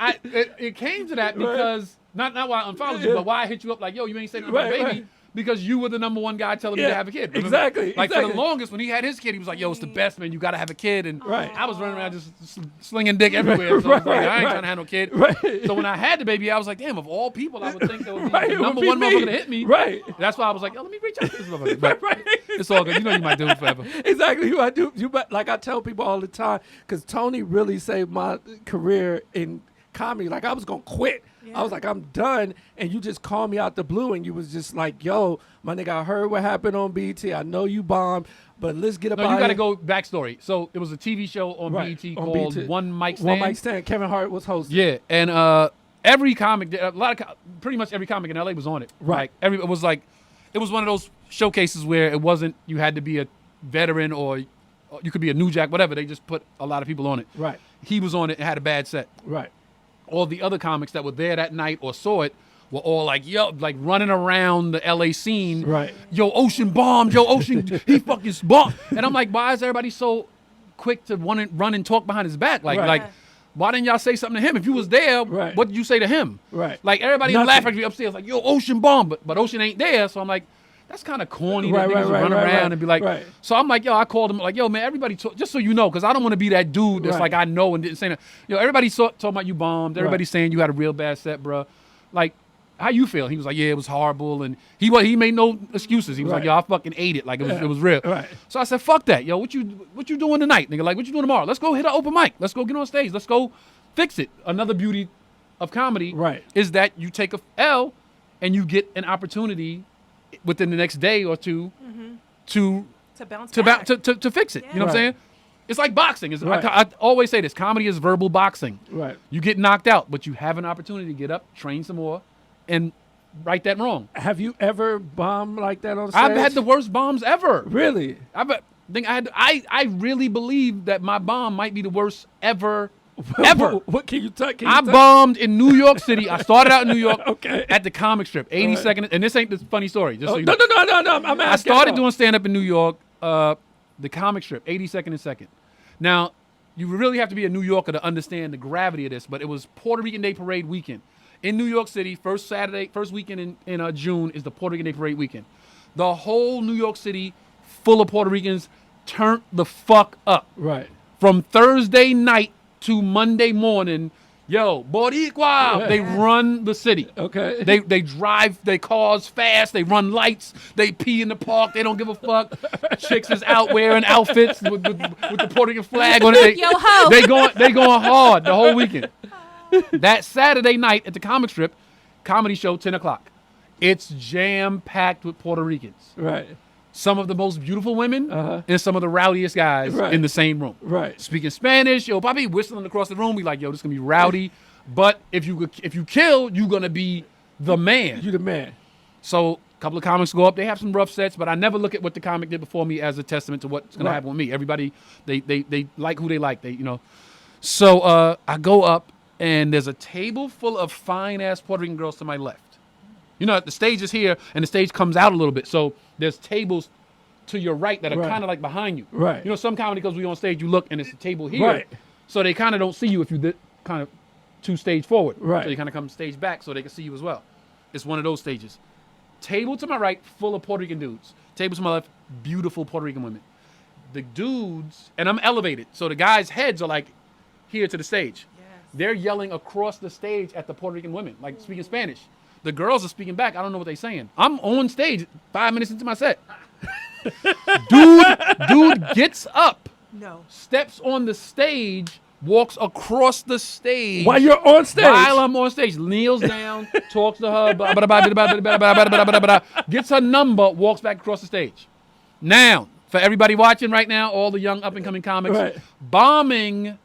Speaker 4: It came to that because not why I unfollowed you,
Speaker 2: Yeah.
Speaker 4: but why I hit you up like, yo, you ain't saying nothing about
Speaker 2: Right,
Speaker 4: baby.
Speaker 2: right.
Speaker 4: Because you were the number one guy telling me
Speaker 2: Yeah,
Speaker 4: to have a kid. Remember?
Speaker 2: exactly,
Speaker 4: Like for the
Speaker 2: exactly.
Speaker 4: longest, when he had his kid, he was like, "Yo, it's the best, man. You got to have a kid." And
Speaker 2: Right.
Speaker 4: I was running around just slinging dick everywhere. So I was like, I ain't trying to have no kid.
Speaker 2: Right.
Speaker 4: So when I had the baby, I was like, "Damn, of all people, I would think that would be
Speaker 2: Right,
Speaker 4: the
Speaker 2: it would
Speaker 4: number
Speaker 2: be
Speaker 4: one
Speaker 2: me.
Speaker 4: motherfucker to hit me."
Speaker 2: Right.
Speaker 4: That's why I was like, "Yo, let me reach out to this motherfucker." But
Speaker 2: Right.
Speaker 4: it's all good. You know, you might do it forever.
Speaker 2: Exactly. You I do. You but like I tell people all the time, because Tony really saved my career in comedy. Like I was gonna quit. I was like, I'm done. And you just called me out the blue, and you was just like, yo, my nigga, I heard what happened on BT. I know you bombed, but let's get up
Speaker 4: No,
Speaker 2: out
Speaker 4: you got to
Speaker 2: here.
Speaker 4: go backstory. So it was a TV show on
Speaker 2: Right,
Speaker 4: BET
Speaker 2: on
Speaker 4: called
Speaker 2: BET.
Speaker 4: One Mic Stand.
Speaker 2: One Mic Stand. Kevin Hart was hosting.
Speaker 4: Yeah, and every comic, pretty much every comic in LA was on it.
Speaker 2: Right.
Speaker 4: Like, it was one of those showcases where it wasn't you had to be a veteran or you could be a new jack, whatever. They just put a lot of people on it.
Speaker 2: Right.
Speaker 4: He was on it and had a bad set.
Speaker 2: Right.
Speaker 4: All the other comics that were there that night or saw it were all like, yo, like running around the LA scene.
Speaker 2: Right.
Speaker 4: Yo, Ocean bombed. Yo, Ocean, he fucking bombed. And I'm like, why is everybody so quick to run and talk behind his back?
Speaker 2: Right.
Speaker 4: Why didn't y'all say something to him? If you was there,
Speaker 2: Right.
Speaker 4: what did you say to him?
Speaker 2: Right.
Speaker 4: Like everybody
Speaker 2: Nothing.
Speaker 4: laughed at me upstairs, like, yo, Ocean bomb, but Ocean ain't there. So I'm like, that's kind of corny that niggas run around and be like, so I'm like, yo, I called him like, yo, man, everybody talk, just so you know, because I don't want to be that dude that's like, I know and didn't say that. Yo, everybody talking about you bombed. Everybody's saying you had a real bad set, bro. Like, how you feel? He was like, yeah, it was horrible. And he made no excuses. He was like, yo, I fucking ate it. Like, it was real.
Speaker 2: Right.
Speaker 4: So I said, fuck that. Yo, what you doing tonight, nigga? Like, what you doing tomorrow? Let's go hit an open mic. Let's go get on stage. Let's go fix it. Another beauty of comedy is that you take a L and you get an opportunity within the next day or two to
Speaker 3: bounce
Speaker 4: to
Speaker 3: back.
Speaker 4: to fix it.
Speaker 3: Yeah.
Speaker 4: You know what I'm saying? It's like boxing. I always say this. Comedy is verbal boxing.
Speaker 2: Right.
Speaker 4: You get knocked out, but you have an opportunity to get up, train some more, and right that wrong.
Speaker 2: Have you ever bombed like that on stage?
Speaker 4: I've had the worst bombs ever.
Speaker 2: Really?
Speaker 4: I really believe that my bomb might be the worst ever. Ever.
Speaker 2: What can you talk?
Speaker 4: I bombed in New York City. I started out in New York
Speaker 2: Okay.
Speaker 4: at the comic strip, 82nd. And this ain't the funny story. Just so you know.
Speaker 2: No. I'm asking.
Speaker 4: I started doing stand-up in New York, the comic strip, 82nd and 2nd. Now, you really have to be a New Yorker to understand the gravity of this, but it was Puerto Rican Day Parade weekend. In New York City, first weekend in June is the Puerto Rican Day Parade weekend. The whole New York City full of Puerto Ricans turned the fuck up.
Speaker 2: Right.
Speaker 4: From Thursday night to Monday morning, yo, Boricua, they run the city.
Speaker 2: Okay.
Speaker 4: They drive their cars fast. They run lights. They pee in the park. They don't give a fuck. Chicks is out wearing outfits with the Puerto Rican flag on it.
Speaker 3: Yo ho.
Speaker 4: They going hard the whole weekend. That Saturday night at the comic strip, comedy show, 10 o'clock. It's jam-packed with Puerto Ricans.
Speaker 2: Right.
Speaker 4: Some of the most beautiful women and some of the rowdiest guys in the same room.
Speaker 2: Right.
Speaker 4: Speaking Spanish, yo, Bobby whistling across the room. We like, yo, this is gonna be rowdy. But if you kill, you're gonna be the man.
Speaker 2: You the man.
Speaker 4: So a couple of comics go up. They have some rough sets, but I never look at what the comic did before me as a testament to what's gonna happen with me. Everybody, they like who they like. So I go up and there's a table full of fine ass Puerto Rican girls to my left. You know, the stage is here and the stage comes out a little bit. So there's tables to your right that are kind of like behind you.
Speaker 2: Right.
Speaker 4: You know, some comedy because we on stage, you look and it's a table here.
Speaker 2: Right.
Speaker 4: So they kind of don't see you if you did kind of two stage forward.
Speaker 2: Right.
Speaker 4: So you kind of come stage back so they can see you as well. It's one of those stages. Table to my right, full of Puerto Rican dudes. Table to my left, beautiful Puerto Rican women. The dudes, and I'm elevated. So the guys' heads are like here to the stage. Yes. They're yelling across the stage at the Puerto Rican women, like speaking Spanish. The girls are speaking back. I don't know what they're saying. I'm on stage 5 minutes into my set. Dude gets up, steps on the stage, walks across the stage.
Speaker 2: While you're on stage?
Speaker 4: While I'm on stage. Kneels down, talks to her, gets her number, walks back across the stage. Now, for everybody watching right now, all the young up-and-coming comics, bombing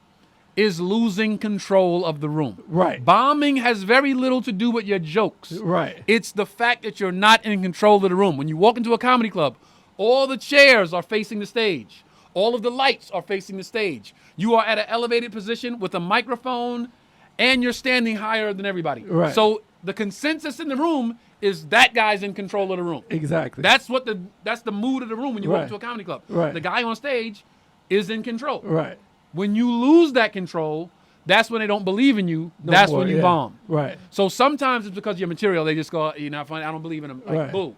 Speaker 4: is losing control of the room.
Speaker 2: Right.
Speaker 4: Bombing has very little to do with your jokes.
Speaker 2: Right.
Speaker 4: It's the fact that you're not in control of the room. When you walk into a comedy club, all the chairs are facing the stage. All of the lights are facing the stage. You are at an elevated position with a microphone, and you're standing higher than everybody.
Speaker 2: Right.
Speaker 4: So the consensus in the room is that guy's in control of the room.
Speaker 2: Exactly.
Speaker 4: That's the mood of the room when you walk into a comedy club.
Speaker 2: Right.
Speaker 4: The guy on stage is in control.
Speaker 2: Right.
Speaker 4: When you lose that control, that's when they don't believe in you. That's when you bomb.
Speaker 2: Right.
Speaker 4: So sometimes it's because of your material. They just go, you're not funny. I don't believe in them. Like,
Speaker 2: Right.
Speaker 4: boo.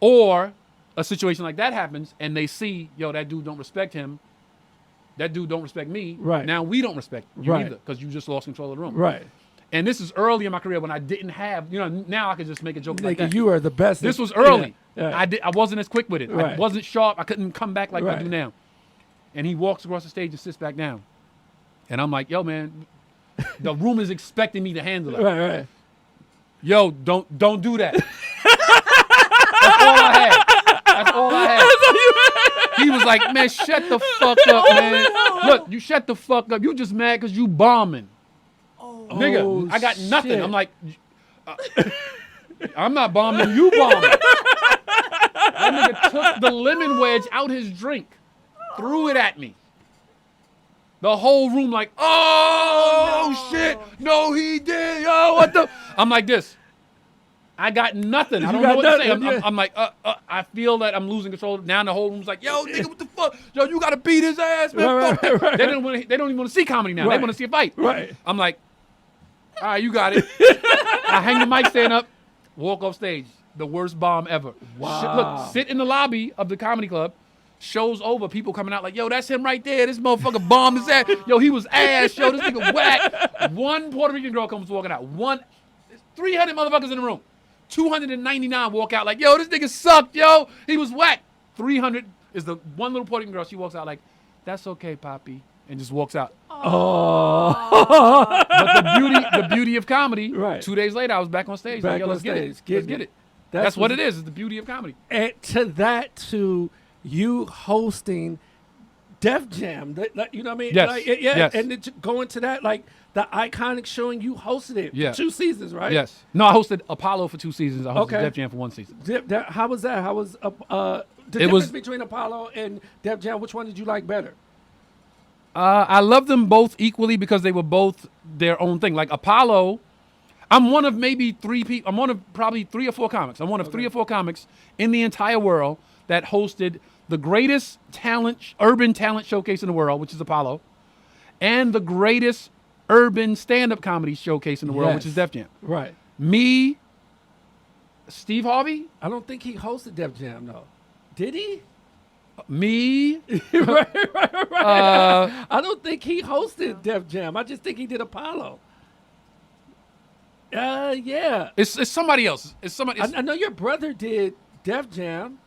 Speaker 4: Or a situation like that happens and they see, yo, that dude don't respect him. That dude don't respect me.
Speaker 2: Right.
Speaker 4: Now we don't respect you
Speaker 2: Right.
Speaker 4: either because you just lost control of the room.
Speaker 2: Right.
Speaker 4: And this is early in my career when I didn't have, now I could just make a joke like that.
Speaker 2: You are the best.
Speaker 4: This was early.
Speaker 2: Yeah.
Speaker 4: I wasn't as quick with it. I
Speaker 2: Right.
Speaker 4: wasn't sharp. I couldn't come back like I
Speaker 2: Right.
Speaker 4: do now. And he walks across the stage and sits back down. And I'm like, yo, man, the room is expecting me to handle it.
Speaker 2: Right.
Speaker 4: Yo, don't do that. That's all I had. He was like, man, shut the fuck up, man. Look, you shut the fuck up. You just mad because you bombing. Nigga, I got nothing.
Speaker 2: Shit.
Speaker 4: I'm like, I'm not bombing, you bombing. That nigga took the lemon wedge out his drink, threw it at me. The whole room like, oh, shit. No, he did. Yo, what the? I'm like this. I got nothing. I
Speaker 2: You
Speaker 4: don't
Speaker 2: got
Speaker 4: know what to say.
Speaker 2: nothing,
Speaker 4: I'm like, I feel that I'm losing control. Now the whole room's like, yo, nigga, what the fuck? Yo, you got to beat his ass, man.
Speaker 2: Right,
Speaker 4: Fuck that.
Speaker 2: right.
Speaker 4: They don't even want to see comedy now. They
Speaker 2: Right.
Speaker 4: want to see a fight.
Speaker 2: Right.
Speaker 4: I'm like, all right, you got it. I hang the mic stand up, walk off stage. The worst bomb ever.
Speaker 2: Wow.
Speaker 4: Look, sit in the lobby of the comedy club. Show's over. People coming out like, yo, that's him right there. This motherfucker bombed his ass. Yo, he was ass. Yo, this nigga whack. One Puerto Rican girl comes walking out. 300 motherfuckers in the room. 299 walk out like, yo, this nigga sucked, yo. He was whack. 300 is the one little Puerto Rican girl. She walks out like, that's okay, Poppy. And just walks out.
Speaker 2: Oh.
Speaker 4: But the beauty of comedy,
Speaker 2: Right.
Speaker 4: 2 days later, I was back on stage.
Speaker 2: Back
Speaker 4: like, yo,
Speaker 2: on
Speaker 4: let's get
Speaker 2: stage.
Speaker 4: it. Let's get it. That's what it is. It's the beauty of comedy.
Speaker 2: And to you hosting Def Jam, you know what I mean?
Speaker 4: Yes.
Speaker 2: Like, yeah.
Speaker 4: Yes.
Speaker 2: And then going to that, like the iconic show, and you hosted it
Speaker 4: Yeah.
Speaker 2: for 2 seasons, right?
Speaker 4: Yes. No, I hosted Apollo for 2 seasons. I hosted
Speaker 2: Okay.
Speaker 4: Def Jam for 1 season.
Speaker 2: How was that? How was the
Speaker 4: It
Speaker 2: difference
Speaker 4: was-
Speaker 2: between Apollo and Def Jam? Which one did you like better?
Speaker 4: I love them both equally because they were both their own thing. Like Apollo, I'm one of maybe 3 people. I'm one of probably 3 or 4 comics. I'm one of 3 or 4 comics in the entire world that hosted the greatest urban talent showcase in the world, which is Apollo, and the greatest urban stand-up comedy showcase in the world, which is Def Jam.
Speaker 2: Right.
Speaker 4: Me, Steve Harvey,
Speaker 2: I don't think he hosted Def Jam though. Did he?
Speaker 4: me,
Speaker 2: right. I don't think he hosted Def Jam. I just think he did Apollo. Yeah.
Speaker 4: it's somebody else. It's somebody.
Speaker 2: I know your brother did Def Jam.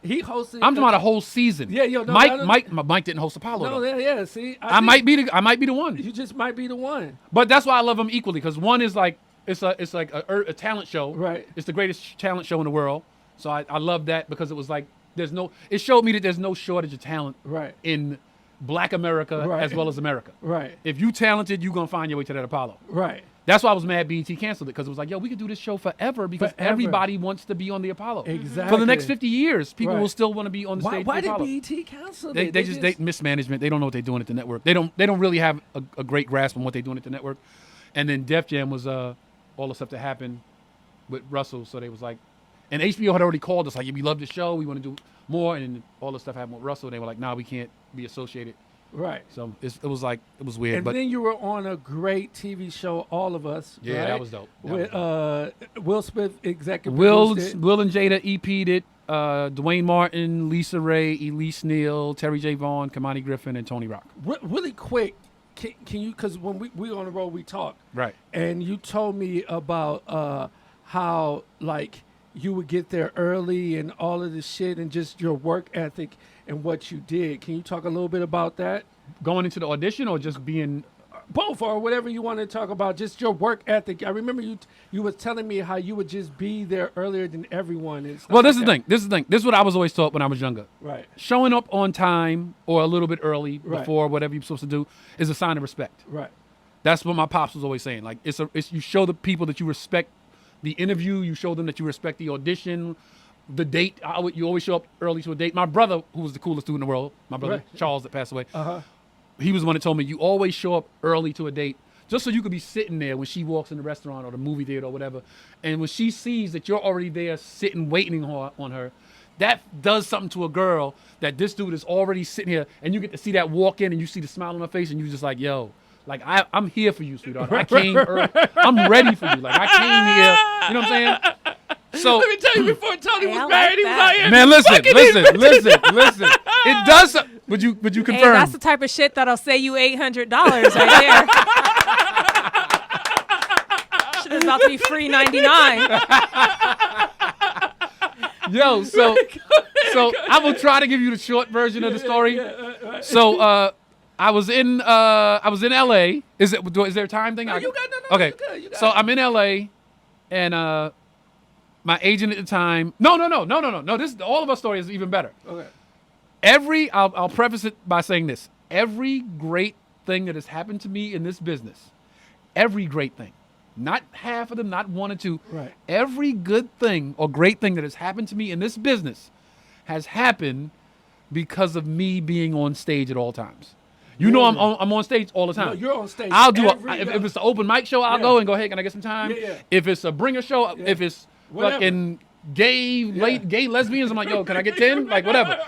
Speaker 2: He hosted.
Speaker 4: I'm talking about a whole season.
Speaker 2: Yeah, yo, no,
Speaker 4: Mike didn't host Apollo.
Speaker 2: No,
Speaker 4: though.
Speaker 2: yeah. See,
Speaker 4: I might be the one.
Speaker 2: You just might be the one.
Speaker 4: But that's why I love them equally, because one is like it's like a talent show.
Speaker 2: Right.
Speaker 4: It's the greatest talent show in the world. So I love that because it was like it showed me that there's no shortage of talent
Speaker 2: Right.
Speaker 4: in Black America
Speaker 2: Right.
Speaker 4: as well as America.
Speaker 2: Right.
Speaker 4: If you talented, you're gonna find your way to that Apollo.
Speaker 2: Right.
Speaker 4: That's why I was mad BET canceled it, because it was like, yo, we could do this show forever because
Speaker 2: Forever.
Speaker 4: everybody wants to be on the Apollo.
Speaker 2: Exactly.
Speaker 4: For the next 50 years, people
Speaker 2: Right.
Speaker 4: will still want to be on the stage.
Speaker 2: Why
Speaker 4: of the Apollo.
Speaker 2: did BET cancel
Speaker 4: They
Speaker 2: it?
Speaker 4: just mismanagement. They don't know what they're doing at the network. They don't really have a great grasp on what they're doing at the network. And then Def Jam was all the stuff that happened with Russell. So they was like, and HBO had already called us like, yeah, we love the show, we want to do more. And then all the stuff happened with Russell. They were like, nah, we can't be associated.
Speaker 2: Right.
Speaker 4: So it was weird.
Speaker 2: And
Speaker 4: but
Speaker 2: then you were on a great TV show, All of Us.
Speaker 4: yeah,
Speaker 2: right?
Speaker 4: that was dope. That
Speaker 2: With
Speaker 4: was
Speaker 2: Will Smith executive
Speaker 4: Will
Speaker 2: produced it.
Speaker 4: and Jada EP'd it. Dwayne Martin, Lisa Ray, Elise Neal, Terry J. Vaughn, Kamani Griffin, and Tony Rock.
Speaker 2: Really quick, can you? Because when we on the road, we talk.
Speaker 4: Right.
Speaker 2: And you told me about how like you would get there early and all of this shit, and just your work ethic and what you did. Can you talk a little bit about that?
Speaker 4: Going into the audition or just being
Speaker 2: Both, or whatever you want to talk about, just your work ethic. I remember you was telling me how you would just be there earlier than everyone. And stuff
Speaker 4: Well, this
Speaker 2: like
Speaker 4: is the thing. This is the thing. This is what I was always taught when I was younger.
Speaker 2: Right.
Speaker 4: Showing up on time or a little bit early
Speaker 2: Right.
Speaker 4: before whatever you're supposed to do is a sign of respect.
Speaker 2: Right.
Speaker 4: That's what my pops was always saying. Like it's you show the people that you respect the interview. You show them that you respect the audition, the date. You always show up early to a date. My brother, who was the coolest dude in the world, my brother
Speaker 2: Right.
Speaker 4: Charles that passed away.
Speaker 2: Uh-huh.
Speaker 4: He was the one that told me you always show up early to a date just so you could be sitting there when she walks in the restaurant or the movie theater or whatever. And when she sees that you're already there sitting, waiting on her, that does something to a girl that this dude is already sitting here and you get to see that walk in and you see the smile on her face and you just like, yo, like I'm here for you, sweetheart. I came early. I'm ready for you. Like I came here. You know what I'm saying? So
Speaker 2: Let me tell you, before Tony
Speaker 3: Hey,
Speaker 2: was
Speaker 3: I like
Speaker 2: married, he was
Speaker 3: that.
Speaker 2: out here.
Speaker 4: man, listen. It does. Would you
Speaker 3: Hey,
Speaker 4: confirm?
Speaker 3: that's the type of shit that'll save you $800 right there. Shit is about to be free 99.
Speaker 4: Yo, so I will try to give you the short version of the story. So I was in LA. Is there a time thing?
Speaker 2: No, you got no.
Speaker 4: Okay.
Speaker 2: You good, you got
Speaker 4: So
Speaker 2: it.
Speaker 4: I'm in LA, and my agent at the time. No. This all of our story is even better.
Speaker 2: Okay.
Speaker 4: I'll preface it by saying this. Every great thing that has happened to me in this business, every great thing, not half of them, not one or two,
Speaker 2: Right.
Speaker 4: every good thing or great thing that has happened to me in this business has happened because of me being on stage at all times. You know I'm on stage all the time.
Speaker 2: No, you're on stage.
Speaker 4: I'll do
Speaker 2: if
Speaker 4: it's an open mic show, I'll go and go, hey, can I get some time?
Speaker 2: Yeah.
Speaker 4: If it's a bringer show, if it's fucking gay lesbians, I'm like, yo, can I get 10? Like, whatever.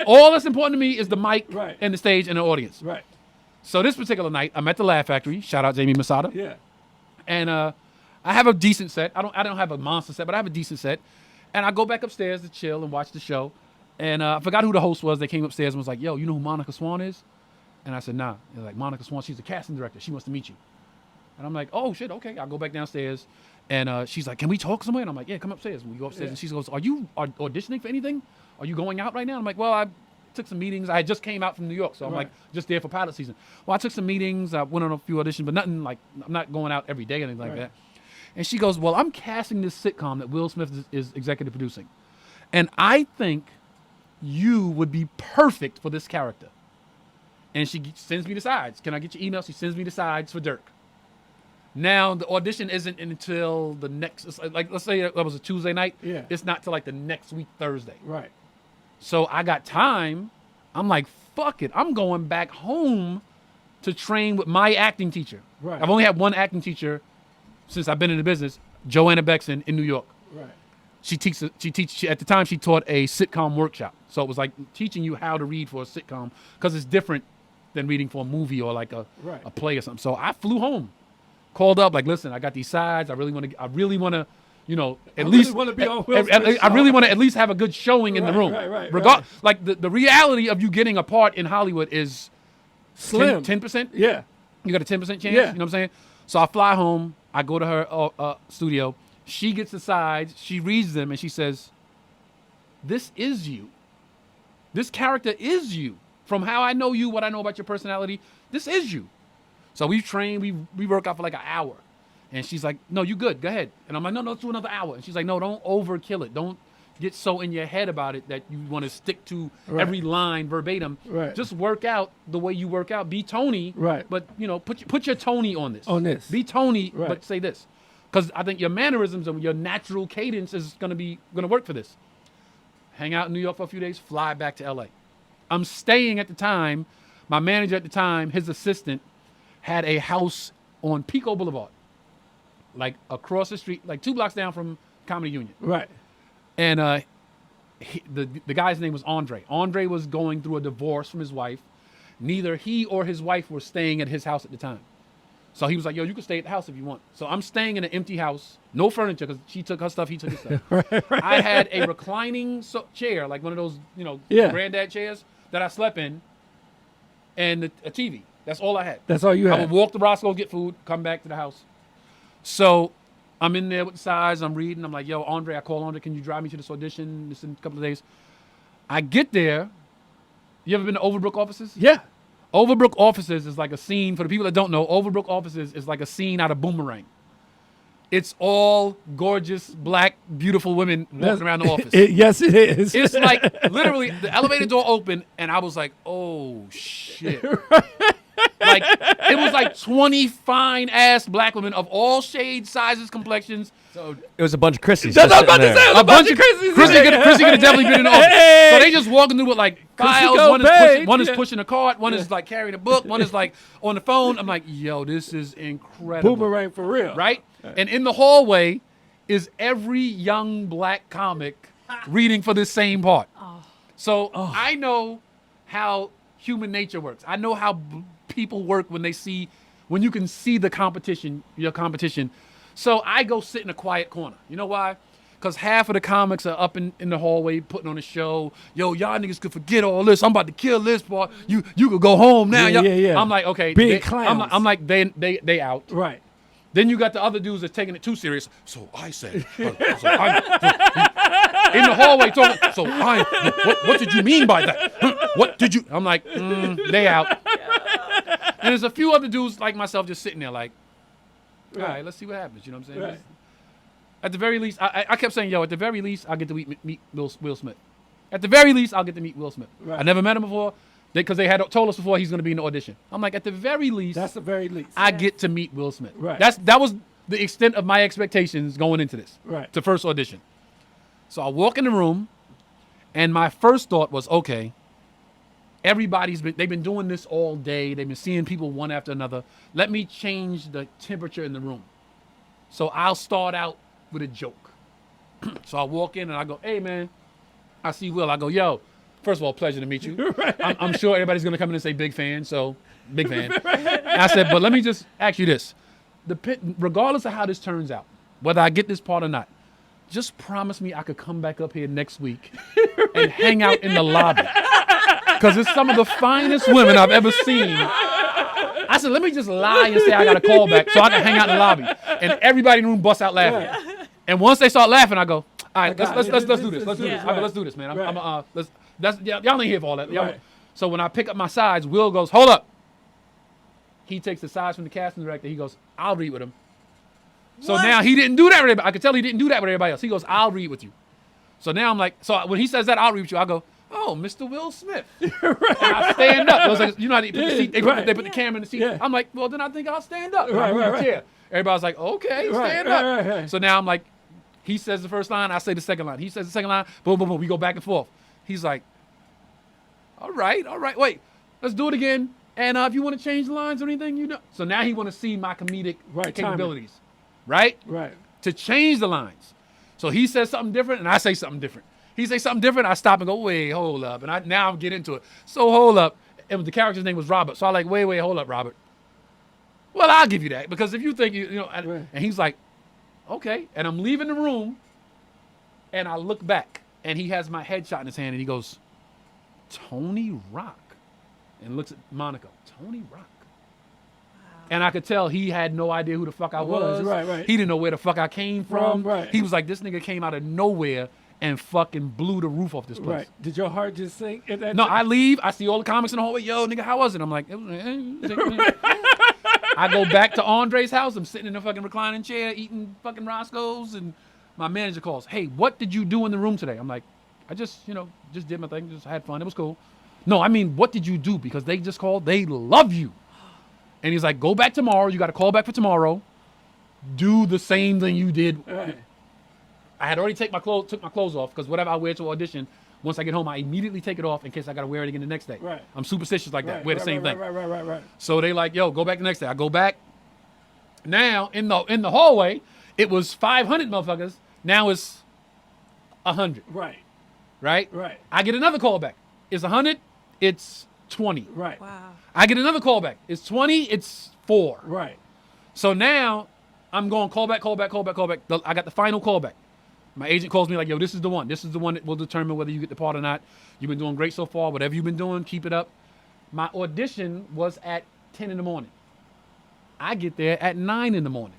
Speaker 4: All that's important to me is the mic and the stage and the audience.
Speaker 2: Right.
Speaker 4: So this particular night, I'm at the Laugh Factory. Shout out Jamie Masada.
Speaker 2: Yeah.
Speaker 4: And I have a decent set. I don't have a monster set, but I have a decent set. And I go back upstairs to chill and watch the show. And I forgot who the host was. They came upstairs and was like, yo, you know who Monica Swan is? And I said, nah. They're like, Monica Swan, she's the casting director. She wants to meet you. And I'm like, oh, shit, okay. I'll go back downstairs. And she's like, can we talk somewhere? And I'm like, yeah, come upstairs. And we go upstairs. And she goes, are you auditioning for anything? Are you going out right now? I'm like, well, I took some meetings. I just came out from New York. So I'm like, just there for pilot season. Well, I took some meetings. I went on a few auditions, but nothing like, I'm not going out every day or anything like that. And she goes, well, I'm casting this sitcom that Will Smith is executive producing. And I think you would be perfect for this character. And she sends me the sides. Can I get your email? She sends me the sides for Dirk. Now, the audition isn't until the next, like, let's say that was a Tuesday night.
Speaker 2: Yeah.
Speaker 4: It's not till like the next week, Thursday.
Speaker 2: Right.
Speaker 4: So I got time. I'm like, fuck it. I'm going back home to train with my acting teacher.
Speaker 2: Right.
Speaker 4: I've only had one acting teacher since I've been in the business, Joanna Bexon in New York.
Speaker 2: Right.
Speaker 4: She at the time she taught a sitcom workshop. So it was like teaching you how to read for a sitcom because it's different than reading for a movie or like a play or something. So I flew home, called up, like, listen, I got these sides. I really want to, you know, at least
Speaker 2: want to be on Will Smith's
Speaker 4: I really
Speaker 2: show.
Speaker 4: want to at least have a good showing in the room.
Speaker 2: Right.
Speaker 4: Like the reality of you getting a part in Hollywood is
Speaker 2: Slim.
Speaker 4: 10%.
Speaker 2: Yeah.
Speaker 4: You got a 10% chance.
Speaker 2: Yeah.
Speaker 4: You know what I'm saying? So I fly home. I go to her studio. She gets the sides. She reads them and she says, "This is you. This character is you. From how I know you, what I know about your personality, this is you." So we train. We work out for like an hour. And she's like, "No, you good. Go ahead." And I'm like, "No, let's do another hour." And she's like, "No, don't overkill it. Don't get so in your head about it that you want to stick to every line verbatim.
Speaker 2: Right.
Speaker 4: Just work out the way you work out. Be Tony.
Speaker 2: Right.
Speaker 4: But, you know, put your Tony on this.
Speaker 2: On this.
Speaker 4: Be Tony,
Speaker 2: Right.
Speaker 4: but say this. Because I think your mannerisms and your natural cadence is going to work for this. Hang out in New York for a few days, fly back to L.A. I'm staying at the time. My manager at the time, his assistant, had a house on Pico Boulevard. Like across the street, like 2 blocks down from Comedy Union.
Speaker 2: Right.
Speaker 4: And the guy's name was Andre. Andre was going through a divorce from his wife. Neither he or his wife were staying at his house at the time. So he was like, yo, you can stay at the house if you want. So I'm staying in an empty house, no furniture, because she took her stuff, he took his stuff. Right. I had a reclining chair, like one of those, granddad chairs that I slept in, and a TV. That's all I had.
Speaker 2: That's all you had.
Speaker 4: I would walk to Roscoe, get food, come back to the house. So I'm in there with the sides. I'm reading. I'm like, yo, Andre, I call Andre. Can you drive me to this audition? This in a couple of days. I get there. You ever been to Overbrook offices?
Speaker 2: Yeah.
Speaker 4: Overbrook offices is like a scene. For the people that don't know, Overbrook offices is like a scene out of Boomerang. It's all gorgeous, black, beautiful women walking around the office.
Speaker 2: Yes, it is.
Speaker 4: It's like literally the elevator door opened and I was like, oh, shit. Like, it was like 20 fine-ass black women of all shades, sizes, complexions.
Speaker 1: So it was a bunch of Krissys.
Speaker 2: That's what I was about to say.
Speaker 4: A bunch of Krissy could have definitely been in the office.
Speaker 2: Hey.
Speaker 4: So they just walking through with like files. One is pushing a cart. One is like carrying a book. One is like on the phone. I'm like, yo, this is incredible.
Speaker 2: Boomerang for real.
Speaker 4: Right? And in the hallway is every young black comic reading for this same part. So I know how human nature works. I know how people work when you can see the competition, your competition. So I go sit in a quiet corner. You know why? Because half of the comics are up in the hallway putting on a show. Yo, y'all niggas could forget all this. I'm about to kill this part. You could go home now.
Speaker 2: Yeah.
Speaker 4: I'm like, okay.
Speaker 2: Big clowns.
Speaker 4: I'm like, they out.
Speaker 2: Right.
Speaker 4: Then you got the other dudes that's taking it too serious. So I said, in the hallway talking. So what did you mean by that? What did you? I'm like, they out. And there's a few other dudes like myself just sitting there like, all right, let's see what happens. You know what I'm saying?
Speaker 2: Right.
Speaker 4: At the very least, I kept saying, yo, at the very least, I'll get to meet Will Smith. At the very least, I'll get to meet Will Smith.
Speaker 2: Right.
Speaker 4: I never met him before because they had told us before he's going to be in the audition. I'm like, at the very least,
Speaker 2: That's the very least.
Speaker 4: I get to meet Will Smith.
Speaker 2: Right.
Speaker 4: That was the extent of my expectations going into this.
Speaker 2: Right.
Speaker 4: The first audition. So I walk in the room, and my first thought was, okay, they've been doing this all day. They've been seeing people one after another. Let me change the temperature in the room. So I'll start out with a joke. So I walk in and I go, hey, man. I see Will. I go, yo, first of all, pleasure to meet you.
Speaker 2: Right.
Speaker 4: I'm sure everybody's going to come in and say big fan, so big fan. And I said, but let me just ask you this. Regardless of how this turns out, whether I get this part or not, just promise me I could come back up here next week and hang out in the lobby. Because it's some of the finest women I've ever seen. I said, let me just lie and say I got a call back so I can hang out in the lobby. And everybody in the room busts out laughing.
Speaker 2: Right.
Speaker 4: And once they start laughing, I go, all right, let's do this. Let's do this.
Speaker 3: Yeah.
Speaker 4: I go, let's do this, man.
Speaker 2: Right.
Speaker 4: Y'all ain't here for all that.
Speaker 2: Right.
Speaker 4: So when I pick up my sides, Will goes, hold up. He takes the sides from the casting director. He goes, I'll read with him. So now he didn't do that with everybody. I could tell he didn't do that with everybody else. He goes, I'll read with you. So now I'm like, so when he says that, I'll read with you, I go, oh, Mr. Will Smith. Right. And I stand up. I was like, you know how they put the seat, they put the camera in the seat.
Speaker 2: Yeah.
Speaker 4: I'm like, well, then I think I'll stand up.
Speaker 2: Right,
Speaker 4: I move
Speaker 2: right,
Speaker 4: the
Speaker 2: right.
Speaker 4: chair. Everybody's like, okay, stand up. Right. So now I'm like, he says the first line, I say the second line. He says the second line, boom, boom, boom. We go back and forth. He's like, all right, wait, let's do it again. And if you want to change the lines or anything, you know. So now he want to see my comedic capabilities, right?
Speaker 2: Right.
Speaker 4: To change the lines. So he says something different, and I say something different. He says something different, I stop and go, wait, hold up. And now I'm getting into it. So hold up. And the character's name was Robert. So I like, wait, hold up, Robert. Well, I'll give you that because if you think and he's like, okay. And I'm leaving the room, and I look back, and he has my headshot in his hand, and he goes, Tony Rock, and looks at Monica. Tony Rock. Wow. And I could tell he had no idea who the fuck I was.
Speaker 2: Right.
Speaker 4: He didn't know where the fuck I came from.
Speaker 2: Right.
Speaker 4: He was like, this nigga came out of nowhere and fucking blew the roof off this place.
Speaker 2: Right. Did your heart just sink at that
Speaker 4: No,
Speaker 2: time?
Speaker 4: I leave. I see all the comics in the hallway. Yo, nigga, how was it? I'm like, it was, I go back to Andre's house. I'm sitting in a fucking reclining chair eating fucking Roscoe's, and my manager calls, hey, what did you do in the room today? I'm like, I just did my thing, just had fun. It was cool. No, I mean, what did you do? Because they just called. They love you. And he's like, go back tomorrow. You got to call back for tomorrow. Do the same thing you did.
Speaker 2: Right.
Speaker 4: I had already took my clothes off because whatever I wear to audition, once I get home, I immediately take it off in case I got to wear it again the next day.
Speaker 2: Right.
Speaker 4: I'm superstitious like that. Wear the same thing.
Speaker 2: Right.
Speaker 4: So they like, yo, go back the next day. I go back. Now in the hallway, it was 500 motherfuckers. Now it's 100.
Speaker 2: Right.
Speaker 4: Right. I get another call back. It's 100. It's 20.
Speaker 2: Right.
Speaker 3: Wow.
Speaker 4: I get another call back. It's 20. It's 4.
Speaker 2: Right.
Speaker 4: So now I'm going call back. I got the final call back. My agent calls me like, yo, this is the one. This is the one that will determine whether you get the part or not. You've been doing great so far. Whatever you've been doing, keep it up. My audition was at 10 in the morning. I get there at 9 in the morning.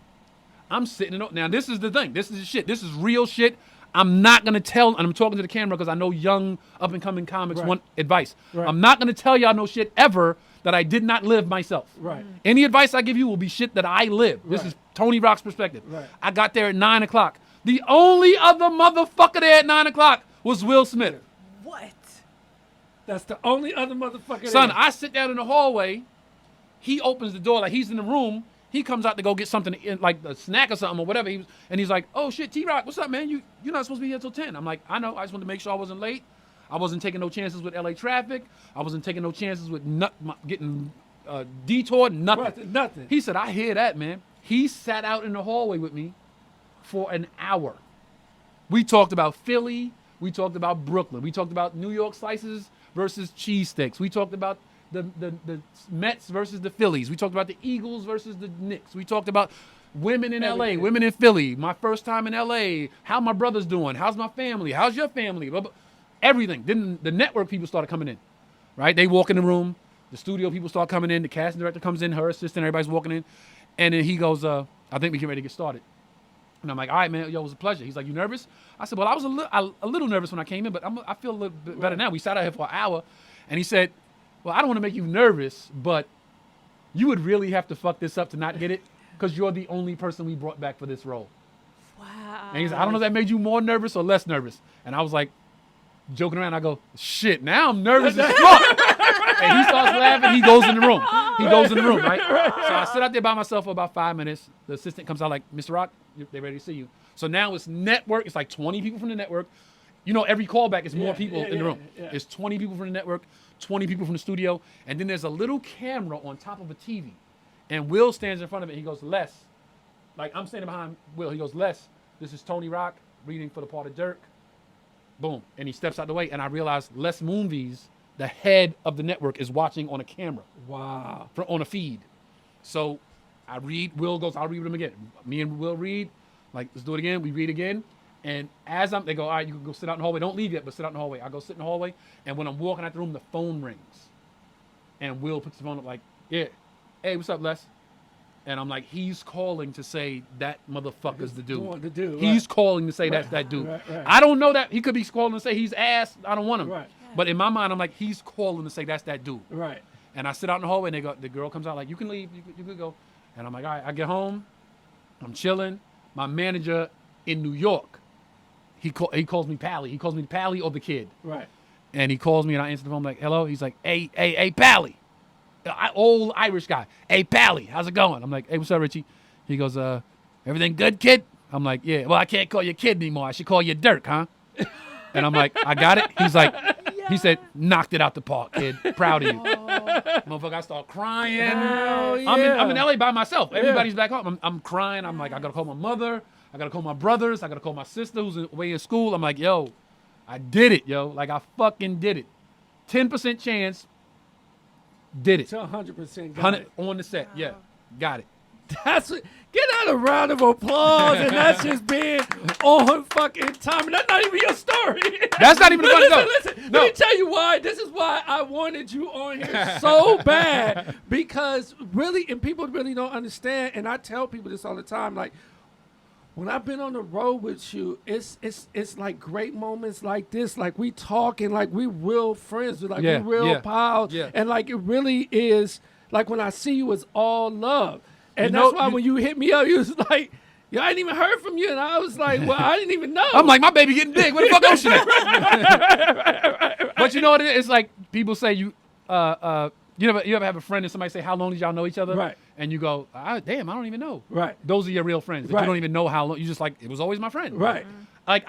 Speaker 4: I'm sitting in. Now, this is the thing. This is the shit. This is real shit. I'm not going to tell, and I'm talking to the camera because I know young, up-and-coming comics want advice.
Speaker 2: Right.
Speaker 4: I'm not going to tell y'all no shit ever that I did not live myself.
Speaker 2: Right.
Speaker 4: Any advice I give you will be shit that I live. This is Tony Rock's perspective.
Speaker 2: Right.
Speaker 4: I got there at 9 o'clock. The only other motherfucker there at 9 o'clock was Will Smith.
Speaker 3: What?
Speaker 2: That's the only other motherfucker
Speaker 4: Son,
Speaker 2: there.
Speaker 4: I sit down in the hallway. He opens the door like he's in the room. He comes out to go get something, like a snack or something or whatever. And he's like, oh, shit, T-Rock, what's up, man? You're not supposed to be here till 10. I'm like, I know. I just wanted to make sure I wasn't late. I wasn't taking no chances with L.A. traffic. I wasn't taking no chances with getting detoured, nothing.
Speaker 2: Nothing.
Speaker 4: He said, I hear that, man. He sat out in the hallway with me for an hour. We talked about Philly. We talked about Brooklyn. We talked about New York slices versus cheesesteaks. We talked about the Mets versus the Phillies. We talked about the Eagles versus the Knicks. We talked about women in L.A., women in Philly, my first time in L.A., how my brother's doing, how's my family, how's your family, blah, blah. Everything. Then the network people started coming in, right? They walk in the room. The studio people start coming in. The casting director comes in, her assistant, everybody's walking in. And then he goes, I think we get ready to get started. And I'm like, all right, man, yo, it was a pleasure. He's like, you nervous? I said, well, I was a little nervous when I came in, but I feel a little bit better now. We sat out here for an hour. And he said, well, I don't want to make you nervous, but you would really have to fuck this up to not get it because you're the only person we brought back for this role.
Speaker 3: Wow.
Speaker 4: And he's like, I don't know if that made you more nervous or less nervous. And I was like, joking around, I go, shit, now I'm nervous as fuck. And he starts laughing, he goes in the room. Right? So I sit out there by myself for about 5 minutes. The assistant comes out like, Mr. Rock, they're ready to see you. So now it's network. It's like 20 people from the network. Every callback is more people in the room.
Speaker 2: Yeah.
Speaker 4: It's 20 people from the network, 20 people from the studio, and then there's a little camera on top of a TV. And Will stands in front of it. He goes, Les. Like, I'm standing behind Will. He goes, Les, this is Tony Rock reading for the part of Dirk. Boom. And he steps out the way, and I realize Les Moonves, the head of the network, is watching on a camera.
Speaker 2: Wow.
Speaker 4: On a feed. So I read. Will goes, I'll read with him again. Me and Will read. Like, let's do it again. We read again. And as they go, all right, you can go sit out in the hallway. Don't leave yet, but sit out in the hallway. I go sit in the hallway, and when I'm walking out the room, the phone rings. And Will puts the phone up like, yeah, hey, what's up, Les? And I'm like, he's calling to say that motherfucker's the dude. He's calling to say that's that dude.
Speaker 2: Right.
Speaker 4: I don't know that. He could be calling to say he's ass. I don't want him.
Speaker 2: Right.
Speaker 4: But in my mind, I'm like, he's calling to say that's that dude.
Speaker 2: Right.
Speaker 4: And I sit out in the hallway, and the girl comes out like, you can leave. You could go. And I'm like, all right. I get home. I'm chilling. My manager in New York, he calls me Pally. He calls me Pally or the kid.
Speaker 2: Right.
Speaker 4: And he calls me, and I answer the phone. I'm like, hello. He's like, hey, Pally. Old Irish guy. Hey, Pally, how's it going? I'm like, hey, what's up, Richie? He goes, everything good, kid? I'm like, yeah. Well, I can't call you kid anymore. I should call you Dirk, huh? And I'm like, I got it. He's like, he said, knocked it out the park, kid. Proud of you. Motherfucker, I start crying. I'm in LA by myself. Everybody's back home. I'm crying. I'm like, I got to call my mother. I got to call my brothers. I got to call my sister who's away in school. I'm like, yo, I did it, yo. Like, I fucking did it. 10% chance. Did it.
Speaker 2: 100% got
Speaker 4: 100
Speaker 2: it.
Speaker 4: on the set. Yeah, got it.
Speaker 2: Get out a round of applause, and that's just being on fucking time. And that's not even your story.
Speaker 4: That's not even the funny stuff.
Speaker 2: Listen,
Speaker 4: No.
Speaker 2: let me tell you why. This is why I wanted you on here so bad. Because really, and people really don't understand, and I tell people this all the time, like, when I've been on the road with you, it's like great moments like this. Like, we talking, like we real friends, like we real pals.
Speaker 4: Yeah.
Speaker 2: And like, it really is, like when I see you, it's all love. And
Speaker 4: You
Speaker 2: that's
Speaker 4: know-
Speaker 2: why
Speaker 4: you-
Speaker 2: when you hit me up, you was like, yo, I didn't even heard from you. And I was like, well, I didn't even know.
Speaker 4: I'm like, my baby getting big. Where the fuck Ocean at? But you know what it is? It's like people say you ever have a friend and somebody say, how long did y'all know each other?
Speaker 2: Right.
Speaker 4: And you go, damn, I don't even know.
Speaker 2: Right.
Speaker 4: Those are your real friends.
Speaker 2: Right.
Speaker 4: You don't even know how long. You just like, it was always my friend.
Speaker 2: Right.
Speaker 4: Like,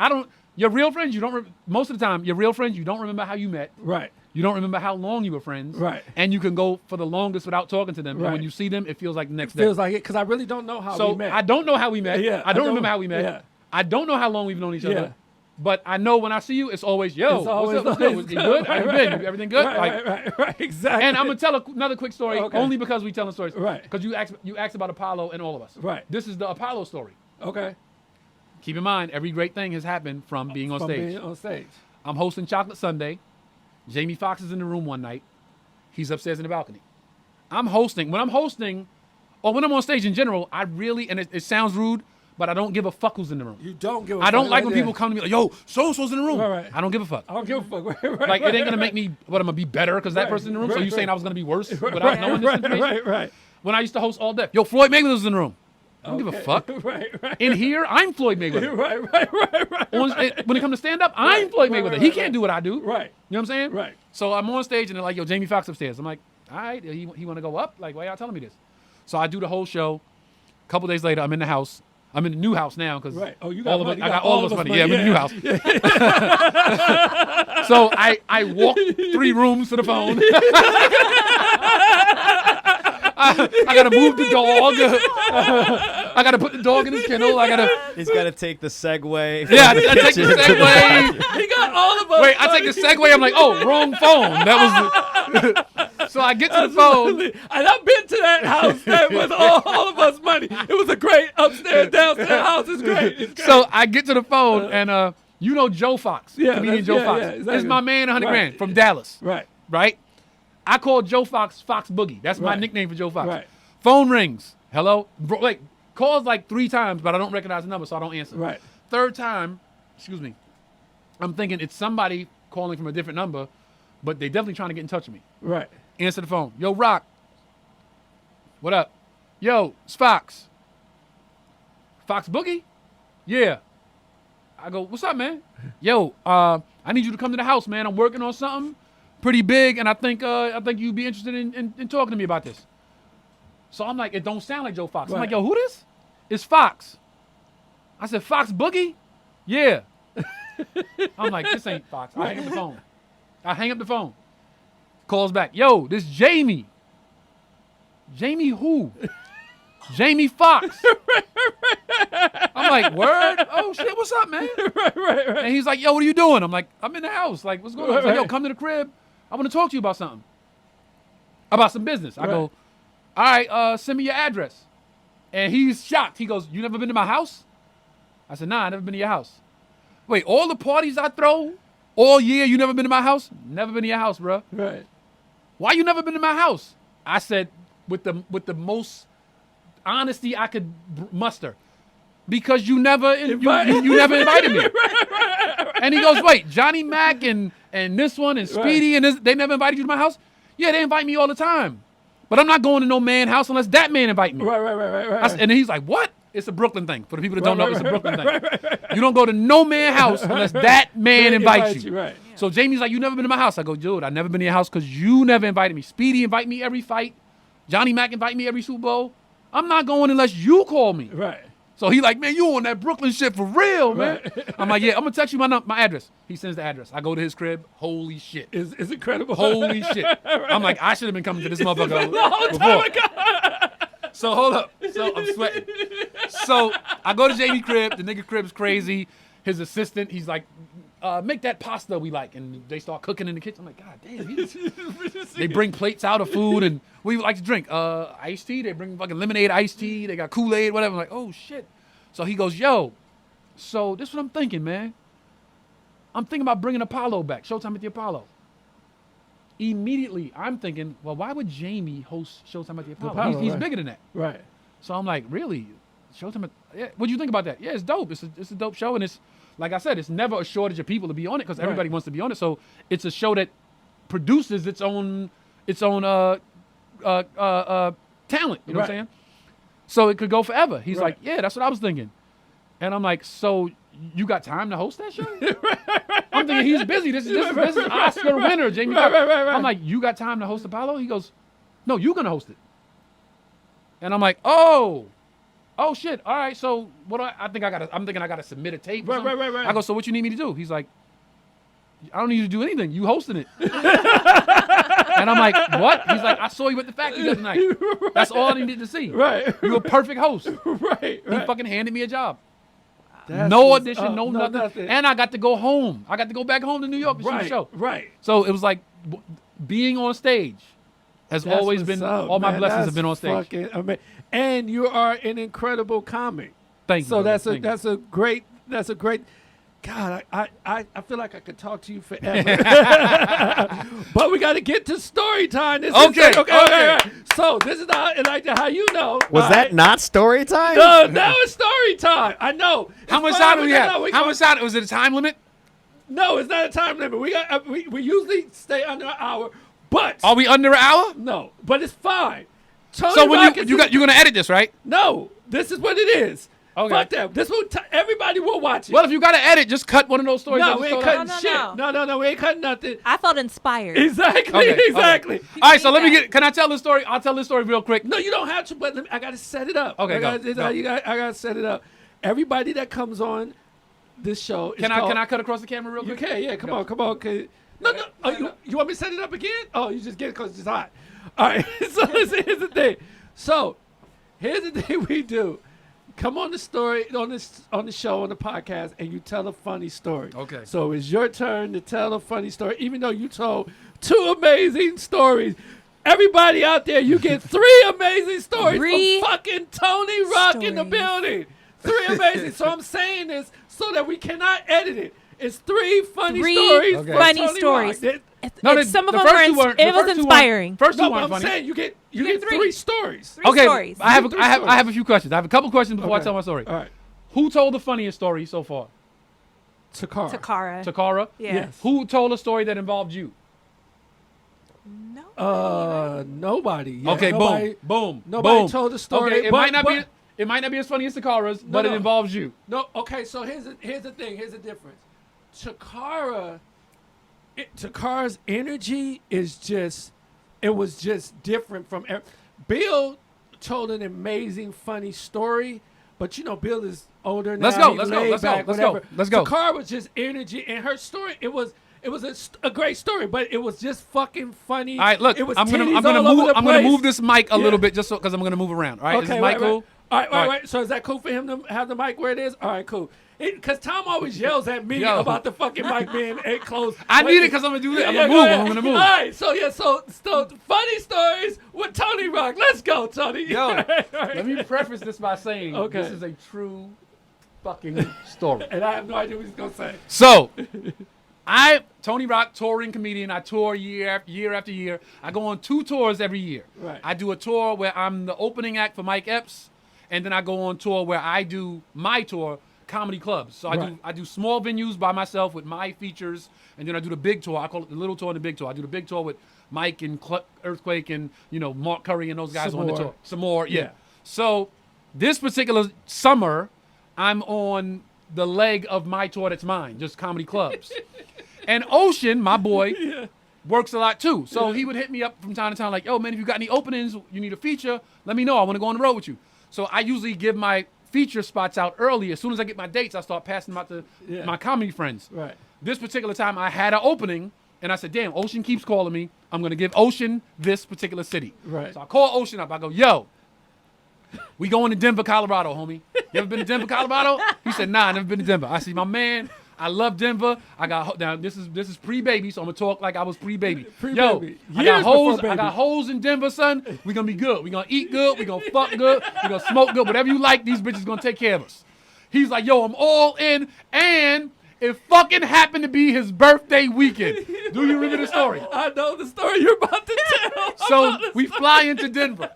Speaker 4: your real friends, you don't, most of the time, your real friends, you don't remember how you met.
Speaker 2: Right.
Speaker 4: You don't remember how long you were friends.
Speaker 2: Right.
Speaker 4: And you can go for the longest without talking to them.
Speaker 2: Right.
Speaker 4: And when you see them, it feels like the next day.
Speaker 2: Feels like it, because I really don't know how
Speaker 4: So
Speaker 2: we met.
Speaker 4: I don't know how we met.
Speaker 2: Yeah,
Speaker 4: I don't remember how we met.
Speaker 2: yeah.
Speaker 4: I don't know how long we've known each
Speaker 2: Yeah.
Speaker 4: other. But I know when I see you, it's always, yo,
Speaker 2: It's always
Speaker 4: what's up? What's
Speaker 2: like-
Speaker 4: good? You good? How you been? Everything good?
Speaker 2: Right, exactly.
Speaker 4: And I'm gonna tell another quick story,
Speaker 2: Okay.
Speaker 4: only because we telling stories.
Speaker 2: Right.
Speaker 4: Because you asked about Apollo and all of us.
Speaker 2: Right.
Speaker 4: This is the Apollo story.
Speaker 2: Okay.
Speaker 4: Keep in mind, every great thing has happened from being on
Speaker 2: From
Speaker 4: stage.
Speaker 2: being on stage.
Speaker 4: I'm hosting Chocolate Sunday. Jamie Foxx is in the room one night. He's upstairs in the balcony. I'm hosting. When I'm hosting, or when I'm on stage in general, I really, and it sounds rude, but I don't give a fuck who's in the room.
Speaker 2: You don't give a
Speaker 4: I
Speaker 2: fuck.
Speaker 4: don't like when
Speaker 2: Yeah.
Speaker 4: people come to me like, yo, so-and-so's in the room.
Speaker 2: Right.
Speaker 4: I don't give a fuck.
Speaker 2: I don't give a fuck. Right,
Speaker 4: Like, it ain't gonna make me, I'm gonna be better because that
Speaker 2: Right,
Speaker 4: person's in the room? So
Speaker 2: right,
Speaker 4: you saying
Speaker 2: right.
Speaker 4: I was gonna be worse without knowing this information?
Speaker 2: Right.
Speaker 4: When I used to host All Deaf, yo, Floyd Mayweather's in the room. I don't give a fuck.
Speaker 2: Right.
Speaker 4: In here, I'm Floyd Mayweather.
Speaker 2: Right.
Speaker 4: When it comes to stand-up, I'm Floyd
Speaker 2: right,
Speaker 4: Mayweather.
Speaker 2: right,
Speaker 4: He
Speaker 2: right.
Speaker 4: can't do what I do.
Speaker 2: Right.
Speaker 4: You know what I'm saying?
Speaker 2: Right.
Speaker 4: So I'm on stage, and they're like, yo, Jamie Foxx upstairs. I'm like, all right, he want to go up? Like, why y'all telling me this? So I do the whole show. A couple days later, I'm in the house. I'm in the new house now because
Speaker 2: Right. Oh, you got
Speaker 4: all of
Speaker 2: money.
Speaker 4: it.
Speaker 2: You
Speaker 4: I got all of us money. Yeah, I'm in the new house. So I walk 3 rooms to the phone. I gotta move the dog. I gotta put the dog in his kennel.
Speaker 1: He's got to take the Segway.
Speaker 4: Yeah, I take the Segway.
Speaker 2: He got all of us.
Speaker 4: Wait, I take the Segway. I'm like, oh, wrong phone. That was. So I get to the phone.
Speaker 2: And I've been to that house that was all of us money. It was a great upstairs, downstairs house. It's great. It's great.
Speaker 4: So I get to the phone, and you know Joe Foxx, comedian Joe Foxx.
Speaker 2: yeah, exactly.
Speaker 4: This is my man, 100
Speaker 2: Right.
Speaker 4: grand from Dallas.
Speaker 2: Right.
Speaker 4: Right? I call Joe Foxx Fox Boogie. That's my
Speaker 2: Right.
Speaker 4: nickname for Joe Foxx.
Speaker 2: Right.
Speaker 4: Phone rings. Hello? Bro, like, calls like 3 times, but I don't recognize the number, so I don't answer.
Speaker 2: Right.
Speaker 4: 3rd time, excuse me, I'm thinking it's somebody calling from a different number, but they definitely trying to get in touch with me.
Speaker 2: Right.
Speaker 4: Answer the phone. Yo, Rock. What up? Yo, it's Fox. Fox Boogie? Yeah. I go, what's up, man? Yo, I need you to come to the house, man. I'm working on something pretty big, and I think you'd be interested in talking to me about this. So I'm like, it don't sound like Joe Fox. I'm like,
Speaker 2: Right.
Speaker 4: yo, who this? It's Fox. I said, Fox Boogie? Yeah. I'm like, this ain't Fox. I hang up the phone. calls back, yo, this Jamie. Jamie who? Jamie Foxx. I'm like, word? Oh, shit, what's up, man?
Speaker 2: Right.
Speaker 4: And he's like, yo, what are you doing? I'm like, I'm in the house. Like, what's going on? He's like, yo, come to the crib. I want to talk to you about something. About some business. I go, all right, send me your address. And he's shocked. He goes, you never been to my house? I said, nah, I never been to your house. Wait, all the parties I throw all year, you never been to my house? Never been to your house, bro.
Speaker 2: Right.
Speaker 4: Why you never been to my house? I said, with the most honesty I could muster, because you never you never invited me. And he goes, wait, Johnny Mac and this one and Speedy and this, they never invited you to my house? Yeah, they invite me all the time, but I'm not going to no man house unless that man invite me.
Speaker 2: Right.
Speaker 4: And he's like, what? It's a Brooklyn thing. For the people that don't know, it's a Brooklyn thing. You don't go to no man house unless that man invites you.
Speaker 2: Right.
Speaker 4: So Jamie's like, you never been to my house? I go, dude, I never been to your house because you never invited me. Speedy invite me every fight. Johnny Mac invite me every Super Bowl. I'm not going unless you call me.
Speaker 2: Right.
Speaker 4: So he like, man, you on that Brooklyn shit for real, man.
Speaker 2: Right.
Speaker 4: I'm like, yeah, I'm gonna text you my address. He sends the address. I go to his crib. Holy shit.
Speaker 2: It's incredible.
Speaker 4: Holy shit. I'm like, I should have been coming to this motherfucker
Speaker 2: long
Speaker 4: before.
Speaker 2: time ago.
Speaker 4: So hold up. So I'm sweating. So I go to Jamie's crib. The nigga crib's crazy. His assistant, he's like, make that pasta we like. And they start cooking in the kitchen. I'm like, God damn. They bring plates out of food and what do you like to drink? Iced tea. They bring fucking lemonade, iced tea. They got Kool-Aid, whatever. I'm like, oh shit. So he goes, yo, so this is what I'm thinking, man. I'm thinking about bringing Apollo back. Showtime at the Apollo. Immediately, I'm thinking, well, why would Jamie host Showtime at the Apollo? He's bigger than that.
Speaker 2: Right.
Speaker 4: So I'm like, really? Showtime at, yeah, what do you think about that? Yeah, it's dope. It's a dope show. And it's, like I said, it's never a shortage of people to be on it because everybody wants to be on it. So it's a show that produces its own talent. You know what I'm saying? So it could go forever. He's like, yeah, that's what I was thinking. And I'm like, so you got time to host that show? I'm thinking he's busy. This is Oscar winner, Jamie Foxx.
Speaker 2: Right.
Speaker 4: I'm like, you got time to host Apollo? He goes, no, you're going to host it. And I'm like, oh shit. All right. So what I'm thinking I got to submit a tape. Right. I go, so what you need me to do? He's like, I don't need you to do anything. You hosting it. And I'm like, what? He's like, I saw you at the factory the other night. Right. That's all I needed to see. Right. You're a perfect host. Right. He fucking handed me a job. No audition, no nothing. And I got to go home. I got to go back home to New York to shoot the show. Right. So it was like being on stage has always been, all my blessings have been on stage.
Speaker 2: And you are an incredible comic.
Speaker 4: Thank you.
Speaker 2: So that's a great, God, I feel like I could talk to you forever. But we got to get to story time. Okay. So this is how you know.
Speaker 1: Was that not story time?
Speaker 2: No, now it's story time. I know.
Speaker 4: How much time do we have? How much time? Was it a time limit?
Speaker 2: No, it's not a time limit. We usually stay under an hour, but
Speaker 4: are we under an hour?
Speaker 2: No, but it's fine. Tony
Speaker 4: so when you're gonna edit this, right?
Speaker 2: No, this is what it is. Okay. Fuck that. This will everybody will watch it.
Speaker 4: Well, if you gotta edit, just cut one of those stories.
Speaker 2: No, we ain't cutting shit. No, we ain't cutting nothing.
Speaker 3: I felt inspired.
Speaker 2: Exactly. Okay.
Speaker 4: All right, so can I tell this story? I'll tell this story real quick.
Speaker 2: No, you don't have to, but I gotta set it up.
Speaker 4: Okay,
Speaker 2: I gotta set it up. Everybody that comes on this show is
Speaker 4: Can I cut across the camera real quick?
Speaker 2: You can, yeah. Come on. No. Oh, you want me to set it up again? Oh, you just get it because it's hot. All right. So here's the thing. So here's the thing we do. Come on the story on the show, on the podcast, and you tell a funny story. Okay. So it's your turn to tell a funny story, even though you told 2 amazing stories. Everybody out there, you get 3 amazing stories from fucking Tony Rock in the building. 3 amazing. So I'm saying this so that we cannot edit it. It's 3 funny stories.
Speaker 3: Okay. Funny stories. Some of them were inspiring.
Speaker 4: First two weren't
Speaker 2: I'm
Speaker 4: funny.
Speaker 2: saying you get 3 stories.
Speaker 3: 3 stories.
Speaker 4: I have a few questions. I have a couple questions before I tell my story.
Speaker 2: All right.
Speaker 4: Who told the funniest story so far?
Speaker 3: Takara.
Speaker 2: Yes.
Speaker 4: Who told a story that involved you?
Speaker 2: Nobody. Yeah,
Speaker 4: okay. Boom.
Speaker 2: Nobody told the story.
Speaker 4: Okay. It might not be as funny as Takara's, but it involves you.
Speaker 2: No. Okay. So here's the thing. Here's the difference. Takara's energy was just different from Bill told an amazing funny story, but Bill is older now. Let's go.
Speaker 4: Takara
Speaker 2: was just energy, and her story, It was a great story, but it was just fucking funny.
Speaker 4: All right, look,
Speaker 2: it was
Speaker 4: I'm
Speaker 2: titties
Speaker 4: gonna
Speaker 2: all over
Speaker 4: move.
Speaker 2: the
Speaker 4: I'm gonna
Speaker 2: place.
Speaker 4: move this mic a
Speaker 2: Yeah.
Speaker 4: little bit just because I'm gonna move around. All right, is this mic cool?
Speaker 2: All right. So is that cool for him to have the mic where it is? All right, cool. Because Tom always yells at me
Speaker 4: Yo.
Speaker 2: about the fucking mic being close.
Speaker 4: I need it because I'm gonna do this. I'm gonna
Speaker 2: go
Speaker 4: move.
Speaker 2: ahead.
Speaker 4: I'm gonna move.
Speaker 2: All right, so funny stories with Tony Rock. Let's go, Tony.
Speaker 4: Yo,
Speaker 2: All right.
Speaker 4: let me preface this by saying
Speaker 2: Okay.
Speaker 4: this is a true fucking story.
Speaker 2: And I have no idea what he's gonna say.
Speaker 4: So, Tony Rock, touring comedian. I tour year after year. I go on 2 tours every year.
Speaker 2: Right.
Speaker 4: I do a tour where I'm the opening act for Mike Epps, and then I go on tour where I do my tour, comedy clubs. So I do small venues by myself with my features, and then I do the big tour. I call it the little tour and the big tour. I do the big tour with Mike and Earthquake and Mark Curry and those guys on the tour. Some more, yeah. So this particular summer, I'm on the leg of my tour that's mine, just comedy clubs. And Ocean, my boy, works a lot too. So he would hit me up from time to time like, yo, man, if you got any openings, you need a feature, let me know. I want to go on the road with you. So I usually give my feature spots out early. As soon as I get my dates, I start passing them out to my comedy friends.
Speaker 2: Right.
Speaker 4: This particular time, I had an opening, and I said, damn, Ocean keeps calling me. I'm going to give Ocean this particular city.
Speaker 2: Right.
Speaker 4: So I call Ocean up. I go, yo, we going to Denver, Colorado, homie. You ever been to Denver, Colorado? He said, nah, I never been to Denver. I said, my man, I love Denver. Now this is pre-baby, so I'm gonna talk like I was pre-baby.
Speaker 2: Pre-baby.
Speaker 4: Yo, I got hoes in Denver, son. We gonna be good. We gonna eat good. We gonna fuck good. We gonna smoke good. Whatever you like, these bitches gonna take care of us. He's like, yo, I'm all in, and it fucking happened to be his birthday weekend. Do you remember the story?
Speaker 2: I know the story you're about to tell.
Speaker 4: So we fly into Denver.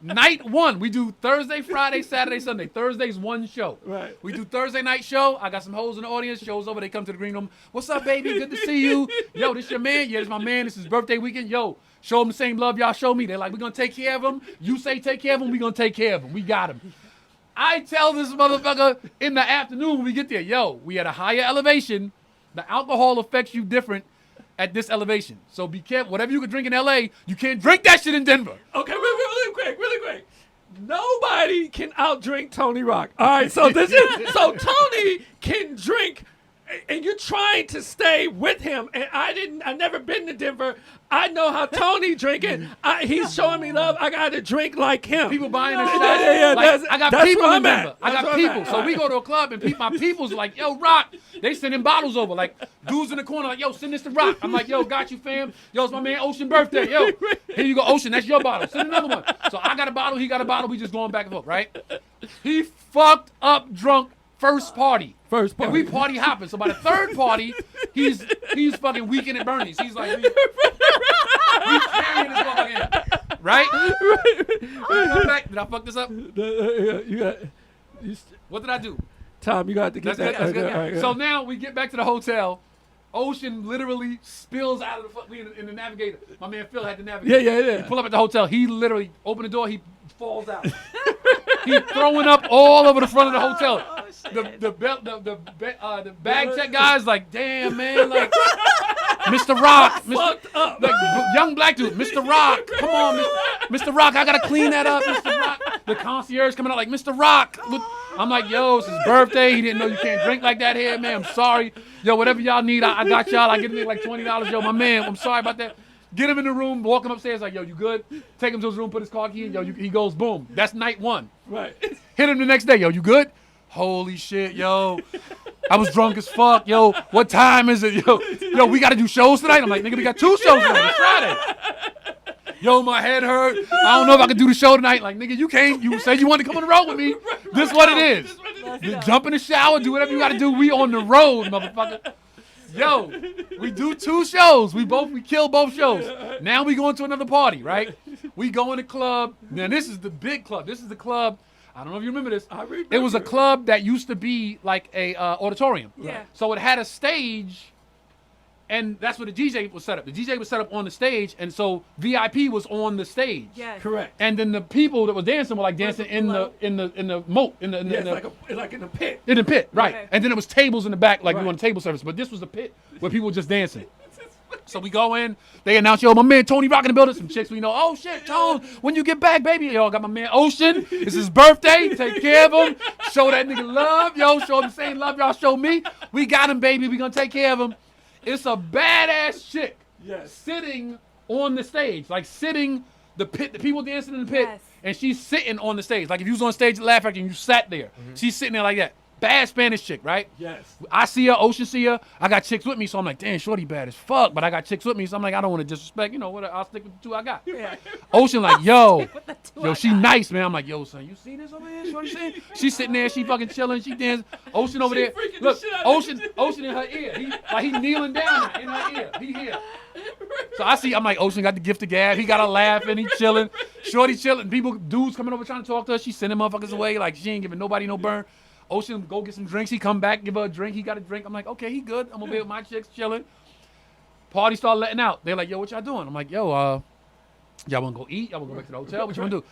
Speaker 4: Night 1, we do Thursday, Friday, Saturday, Sunday. Thursday's one show.
Speaker 2: Right.
Speaker 4: We do Thursday night show. I got some hoes in the audience. Show's over. They come to the green room. What's up, baby? Good to see you. Yo, this your man? Yeah, this my man. This is birthday weekend. Yo, show him the same love y'all show me. They're like, we're going to take care of him. You say take care of him. We're going to take care of him. We got him. I tell this motherfucker in the afternoon when we get there, yo, we at a higher elevation. The alcohol affects you different at this elevation. So be careful. Whatever you can drink in LA, you can't drink that shit in Denver.
Speaker 2: Okay, really quick. Nobody can outdrink Tony Rock. All right, so so Tony can drink, and you're trying to stay with him. And I never been to Denver. I know how Tony drinking. He's showing me love. I got to drink like him.
Speaker 4: People buying a shot.
Speaker 2: Yeah,
Speaker 4: Like, I got people in Denver. I got people. So
Speaker 2: All
Speaker 4: we
Speaker 2: right.
Speaker 4: go to a club and my people's like, yo, Rock. They sending bottles over. Like, dudes in the corner like, yo, send this to Rock. I'm like, yo, got you, fam. Yo, it's my man Ocean birthday. Yo, here you go, Ocean. That's your bottle. Send another one. So I got a bottle. He got a bottle. We just going back and forth, right? He fucked up drunk first party. And we party hopping. So by the third party, he's fucking Weekend at Bernie's. He's like, we carrying this motherfucker in. Right? Come back. Did I fuck this up? What did I do?
Speaker 2: Tom, you got to get
Speaker 4: That's
Speaker 2: that.
Speaker 4: good. That's good.
Speaker 2: All right,
Speaker 4: So now we get back to the hotel. Ocean literally spills out of in the navigator. My man Phil had the navigator.
Speaker 2: Yeah.
Speaker 4: We pull up at the hotel. He literally opened the door. He falls out. He throwing up all over the front of the hotel. The bag check guy's like, damn man, like Mr. Rock, like young black dude, Mr. Rock, come on, Mr. Rock, I gotta clean that up, Mr. Rock. The concierge coming out like, Mr. Rock. I'm like, yo, it's his birthday. He didn't know you can't drink like that here, man. I'm sorry. Yo, whatever y'all need, I got y'all. I give him like $20. Yo, my man, I'm sorry about that. Get him in the room, walk him upstairs like, yo, you good? Take him to his room, put his car key in. Yo, he goes, boom. That's night 1.
Speaker 2: Right.
Speaker 4: Hit him the next day. Yo, you good? Holy shit, yo. I was drunk as fuck. Yo, what time is it? Yo, we got to do shows tonight. I'm like, nigga, we got 2 shows tonight. It's Friday. Yo, my head hurt. I don't know if I can do the show tonight. Like, nigga, you can't. You said you wanted to come on the road with me. This what it is. Just jump in the shower, do whatever you got to do. We on the road, motherfucker. Yo, we do 2 shows. We kill both shows. Now we going to another party, right? We go in the club. Now this is the big club. This is the club. I don't know if you remember this.
Speaker 2: I remember.
Speaker 4: It was a club that used to be like a auditorium.
Speaker 3: Yeah.
Speaker 4: So it had a stage, and that's where the DJ was set up. The DJ was set up on the stage, and so VIP was on the stage.
Speaker 3: Yes.
Speaker 2: Correct.
Speaker 4: And then the people that were dancing were like dancing in the moat in the
Speaker 2: Like in the pit.
Speaker 4: in the pit, right?
Speaker 3: Okay.
Speaker 4: And then it was tables in the back, like we
Speaker 2: Right.
Speaker 4: want a table service. But this was the pit where people were just dancing. So we go in, they announce, yo, my man Tony Rock in the building. Some chicks we know, oh shit, Tone, when you get back, baby. Yo, I got my man Ocean. It's his birthday. Take care of him. Show that nigga love. Yo, show him the same love y'all show me. We got him, baby. We gonna take care of him. It's a badass chick
Speaker 2: Yes.
Speaker 4: sitting on the stage, like sitting the people dancing in the pit,
Speaker 3: Yes.
Speaker 4: and she's sitting on the stage. Like if you was on stage at Laugh Factory and you sat there, she's sitting there like that. Bad Spanish chick, right?
Speaker 2: Yes.
Speaker 4: I see her, Ocean see her. I got chicks with me, so I'm like, damn, shorty bad as fuck. But I got chicks with me, so I'm like, I don't want to disrespect. You know what? I'll stick with the two I got.
Speaker 3: Yeah.
Speaker 4: Ocean like, yo,
Speaker 3: With the two
Speaker 4: yo,
Speaker 3: I
Speaker 4: she
Speaker 3: got.
Speaker 4: nice, man. I'm like, yo, son, you see this over here? Shorty saying? She's sitting there, she fucking chilling, she dancing. Ocean over
Speaker 2: She
Speaker 4: there.
Speaker 2: freaking the
Speaker 4: Look,
Speaker 2: shit out of
Speaker 4: Ocean in her ear. He kneeling down in her ear. He here. So I'm like, Ocean got the gift of gab. He got her laughing. He chilling. Shorty chilling. Dudes coming over trying to talk to her. She sending motherfuckers away like she ain't giving nobody no burn. Ocean go get some drinks. He come back, give her a drink. He got a drink. I'm like, okay, he good. I'm gonna be with my chicks chilling. Party start letting out. They're like, yo, what y'all doing? I'm like, yo, y'all wanna go eat? Y'all wanna go back to the hotel? What you wanna do?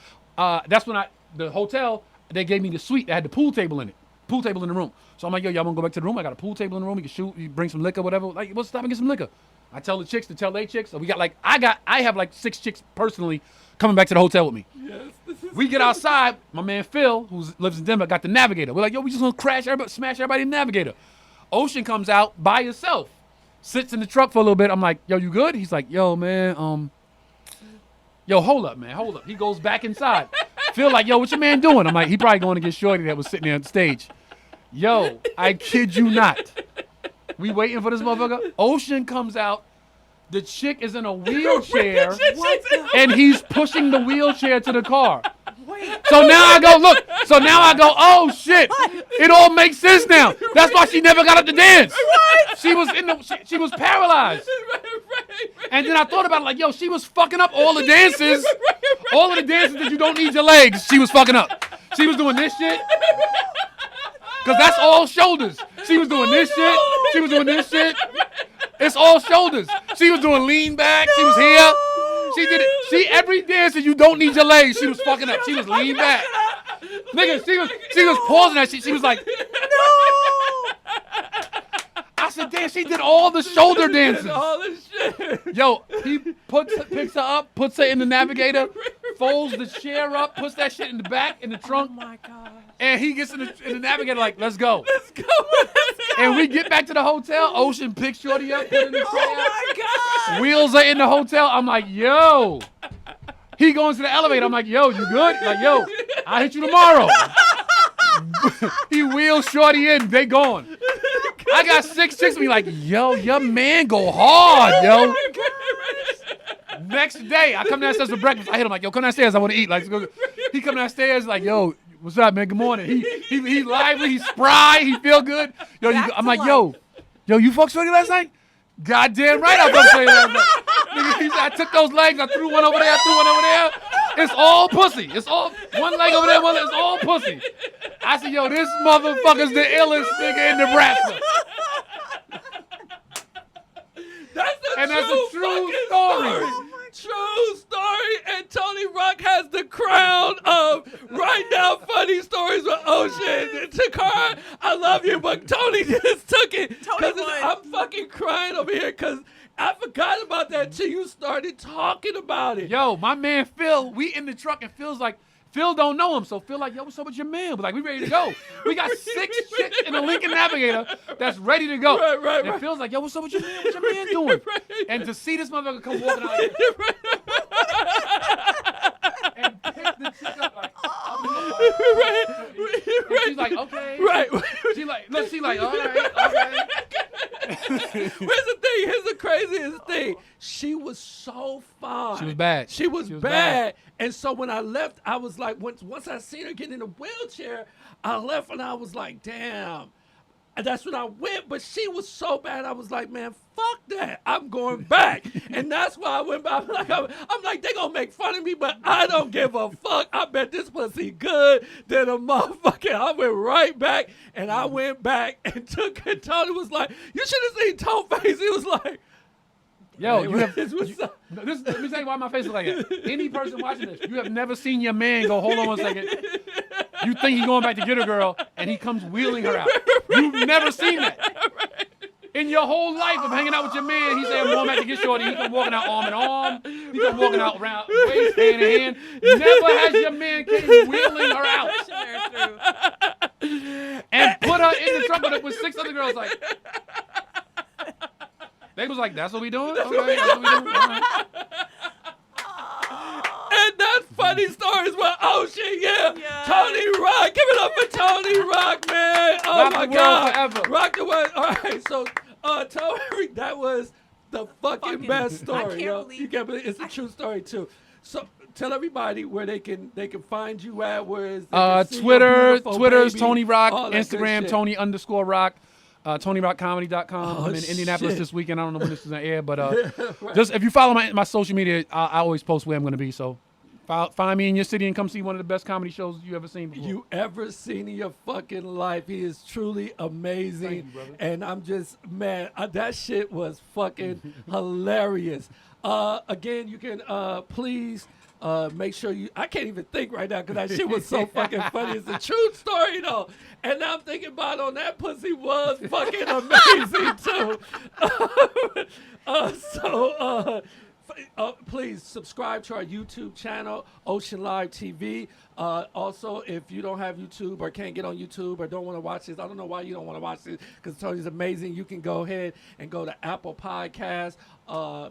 Speaker 4: That's when the hotel, they gave me the suite that had the pool table in it. Pool table in the room. So I'm like, yo, y'all wanna go back to the room? I got a pool table in the room. You can shoot, you bring some liquor, whatever. Like, what's stop and get some liquor? I tell the chicks to tell they chicks. So we got I have like 6 chicks personally coming back to the hotel with me.
Speaker 2: Yes. This is
Speaker 4: We get outside. My man Phil, who lives in Denver, got the Navigator. We're like, yo, we just gonna smash everybody in the Navigator. Ocean comes out by himself, sits in the truck for a little bit. I'm like, yo, you good? He's like, yo, man, yo, hold up, man, hold up. He goes back inside. Phil like, yo, what your man doing? I'm like, he probably going to get shorty that was sitting there on the stage. Yo, I kid you not. We waiting for this motherfucker. Ocean comes out. The chick is in a wheelchair, and he's pushing the wheelchair to the car. So now I go, oh shit! It all makes sense now. That's why she never got up to dance. She was she was paralyzed. And then I thought about it, like, yo, she was fucking up all the dances. All of the dances that you don't need your legs, she was fucking up. She was doing this shit. Because that's all shoulders. She was doing this shit. She was doing this shit. It's all shoulders. She was doing lean back. She was here. She did it. Every dance that you don't need your legs, she was fucking up. She was lean back. Nigga, she was pausing that shit. She was like, no. I said, damn, she did all the shoulder dances.
Speaker 2: all this shit.
Speaker 4: Yo, he picks her up, puts her in the Navigator, folds the chair up, puts that shit in the back, in the trunk.
Speaker 3: Oh my God.
Speaker 4: And he gets in the Navigator like, let's go.
Speaker 2: Let's go.
Speaker 4: And we get back to the hotel. Ocean picks shorty up, put in the chair.
Speaker 3: Oh my God.
Speaker 4: Wheels are in the hotel. I'm like, yo. He goes to the elevator. I'm like, yo, you good? Like, yo, I'll hit you tomorrow. He wheels shorty in. They gone. I got 6 chicks with me like, yo, your man go hard, yo. Next day, I come downstairs for breakfast. I hit him like, yo, come downstairs. I want to eat. Like, let's go. He come downstairs like, yo, what's up, man? Good morning. He lively. He's spry. He feel good. Yo, I'm like, yo, you fucked shorty last night? Goddamn right I fucked shorty last night. Nigga, he said, I took those legs. I threw one over there. I threw one over there. It's all pussy. It's all one leg over there. One leg. It's all pussy. I said, yo, this motherfucker's the illest nigga in Nebraska.
Speaker 2: That's a true
Speaker 4: story.
Speaker 2: True story, and Tony Rock has the crown of right now funny stories with Ocean. Takara, I love you, but Tony just took it.
Speaker 3: Tony won.
Speaker 2: I'm fucking crying over here because I forgot about that till you started talking about it.
Speaker 4: Yo, my man Phil, we in the truck and Phil don't know him, so Phil like, yo, what's up with your man? But like, we ready to go. We got 6 chicks in a Lincoln Navigator that's ready to go. And Phil's like, yo, what's up with your man? What's your man doing? And to see this motherfucker come walking out like and pick the chick up like, and she's like, okay.
Speaker 2: Right.
Speaker 4: She like, all right, okay.
Speaker 2: Here's the thing. Here's the craziest thing. She was so fine.
Speaker 4: She was bad.
Speaker 2: She was bad. And so when I left, I was like, once I seen her get in a wheelchair, I left and I was like, damn. And that's when I went, but she was so bad. I was like, man, fuck that. I'm going back. And that's why I went back. I'm like, they gonna make fun of me, but I don't give a fuck. I bet this pussy good than a motherfucker. I went right back, and I went back and took it. Tony was like, you should have seen Tone face. He was like,
Speaker 4: yo,
Speaker 2: let me
Speaker 4: tell you why my face is like that. Any person watching this, you have never seen your man go, hold on 1 second. You think he's going back to get a girl, and he comes wheeling her out. You've never seen that. In your whole life of hanging out with your man, he said, I'm going back to get shorty. He come walking out arm in arm. He come walking out around waist, hand in hand. Never has your man came wheeling her out. And put her in the trunk with 6 other girls like. They was like, that's what we doing? Okay, that's what we doing. All right.
Speaker 2: And that's funny stories with Ocean, yeah.
Speaker 3: Yeah.
Speaker 2: Tony Rock, give it up for Tony Rock, man. Oh
Speaker 4: Rock
Speaker 2: my
Speaker 4: the world
Speaker 2: God,
Speaker 4: forever.
Speaker 2: rock the world. All right, so Tony, that was the fucking best story.
Speaker 3: I can't
Speaker 2: yo.
Speaker 3: believe
Speaker 2: You can't believe it's a true story too. So tell everybody where they can find you at. Where is
Speaker 4: Twitter's Tony Rock,
Speaker 2: all that good
Speaker 4: Instagram
Speaker 2: shit.
Speaker 4: Tony_Rock. TonyRockComedy.com.
Speaker 2: Oh,
Speaker 4: I'm in Indianapolis
Speaker 2: shit.
Speaker 4: this weekend. I don't know when this is on air, but
Speaker 2: Right.
Speaker 4: just if you follow my social media, I always post where I'm going to be. So find me in your city and come see one of the best comedy shows you ever seen before.
Speaker 2: You ever seen in your fucking life. He is truly amazing.
Speaker 4: Thank you, brother.
Speaker 2: And I'm just, man, that shit was fucking hilarious. Again, you can please make sure you, I can't even think right now because that shit was so fucking funny. It's a true story though. And I'm thinking about on that pussy was fucking amazing too. Please subscribe to our YouTube channel, Ocean Live TV. Also, if you don't have YouTube or can't get on YouTube or don't want to watch this, I don't know why you don't want to watch this because Tony's amazing. You can go ahead and go to Apple Podcasts,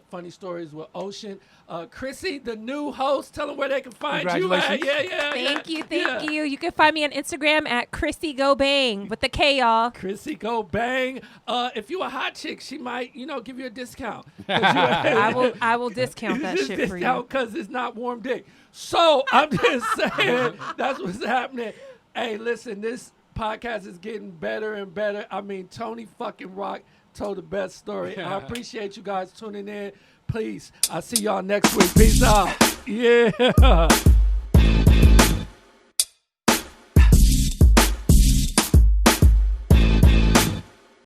Speaker 2: Funny Stories with Ocean. Krissy, the new host, tell them where they can find you at.
Speaker 4: Congratulations.
Speaker 2: Yeah.
Speaker 3: Thank you. You can find me on Instagram at Krissy Go Bang with the K, y'all.
Speaker 2: Krissy Go Bang. If you a hot chick, she might, give you a discount.
Speaker 3: I will discount that shit for you.
Speaker 2: Because it's not warm dick. So I'm just saying that's what's happening. Hey, listen, this podcast is getting better and better. I mean, Tony fucking Rock told the best story. I appreciate you guys tuning in. Please, I'll see y'all next week. Peace out. Yeah.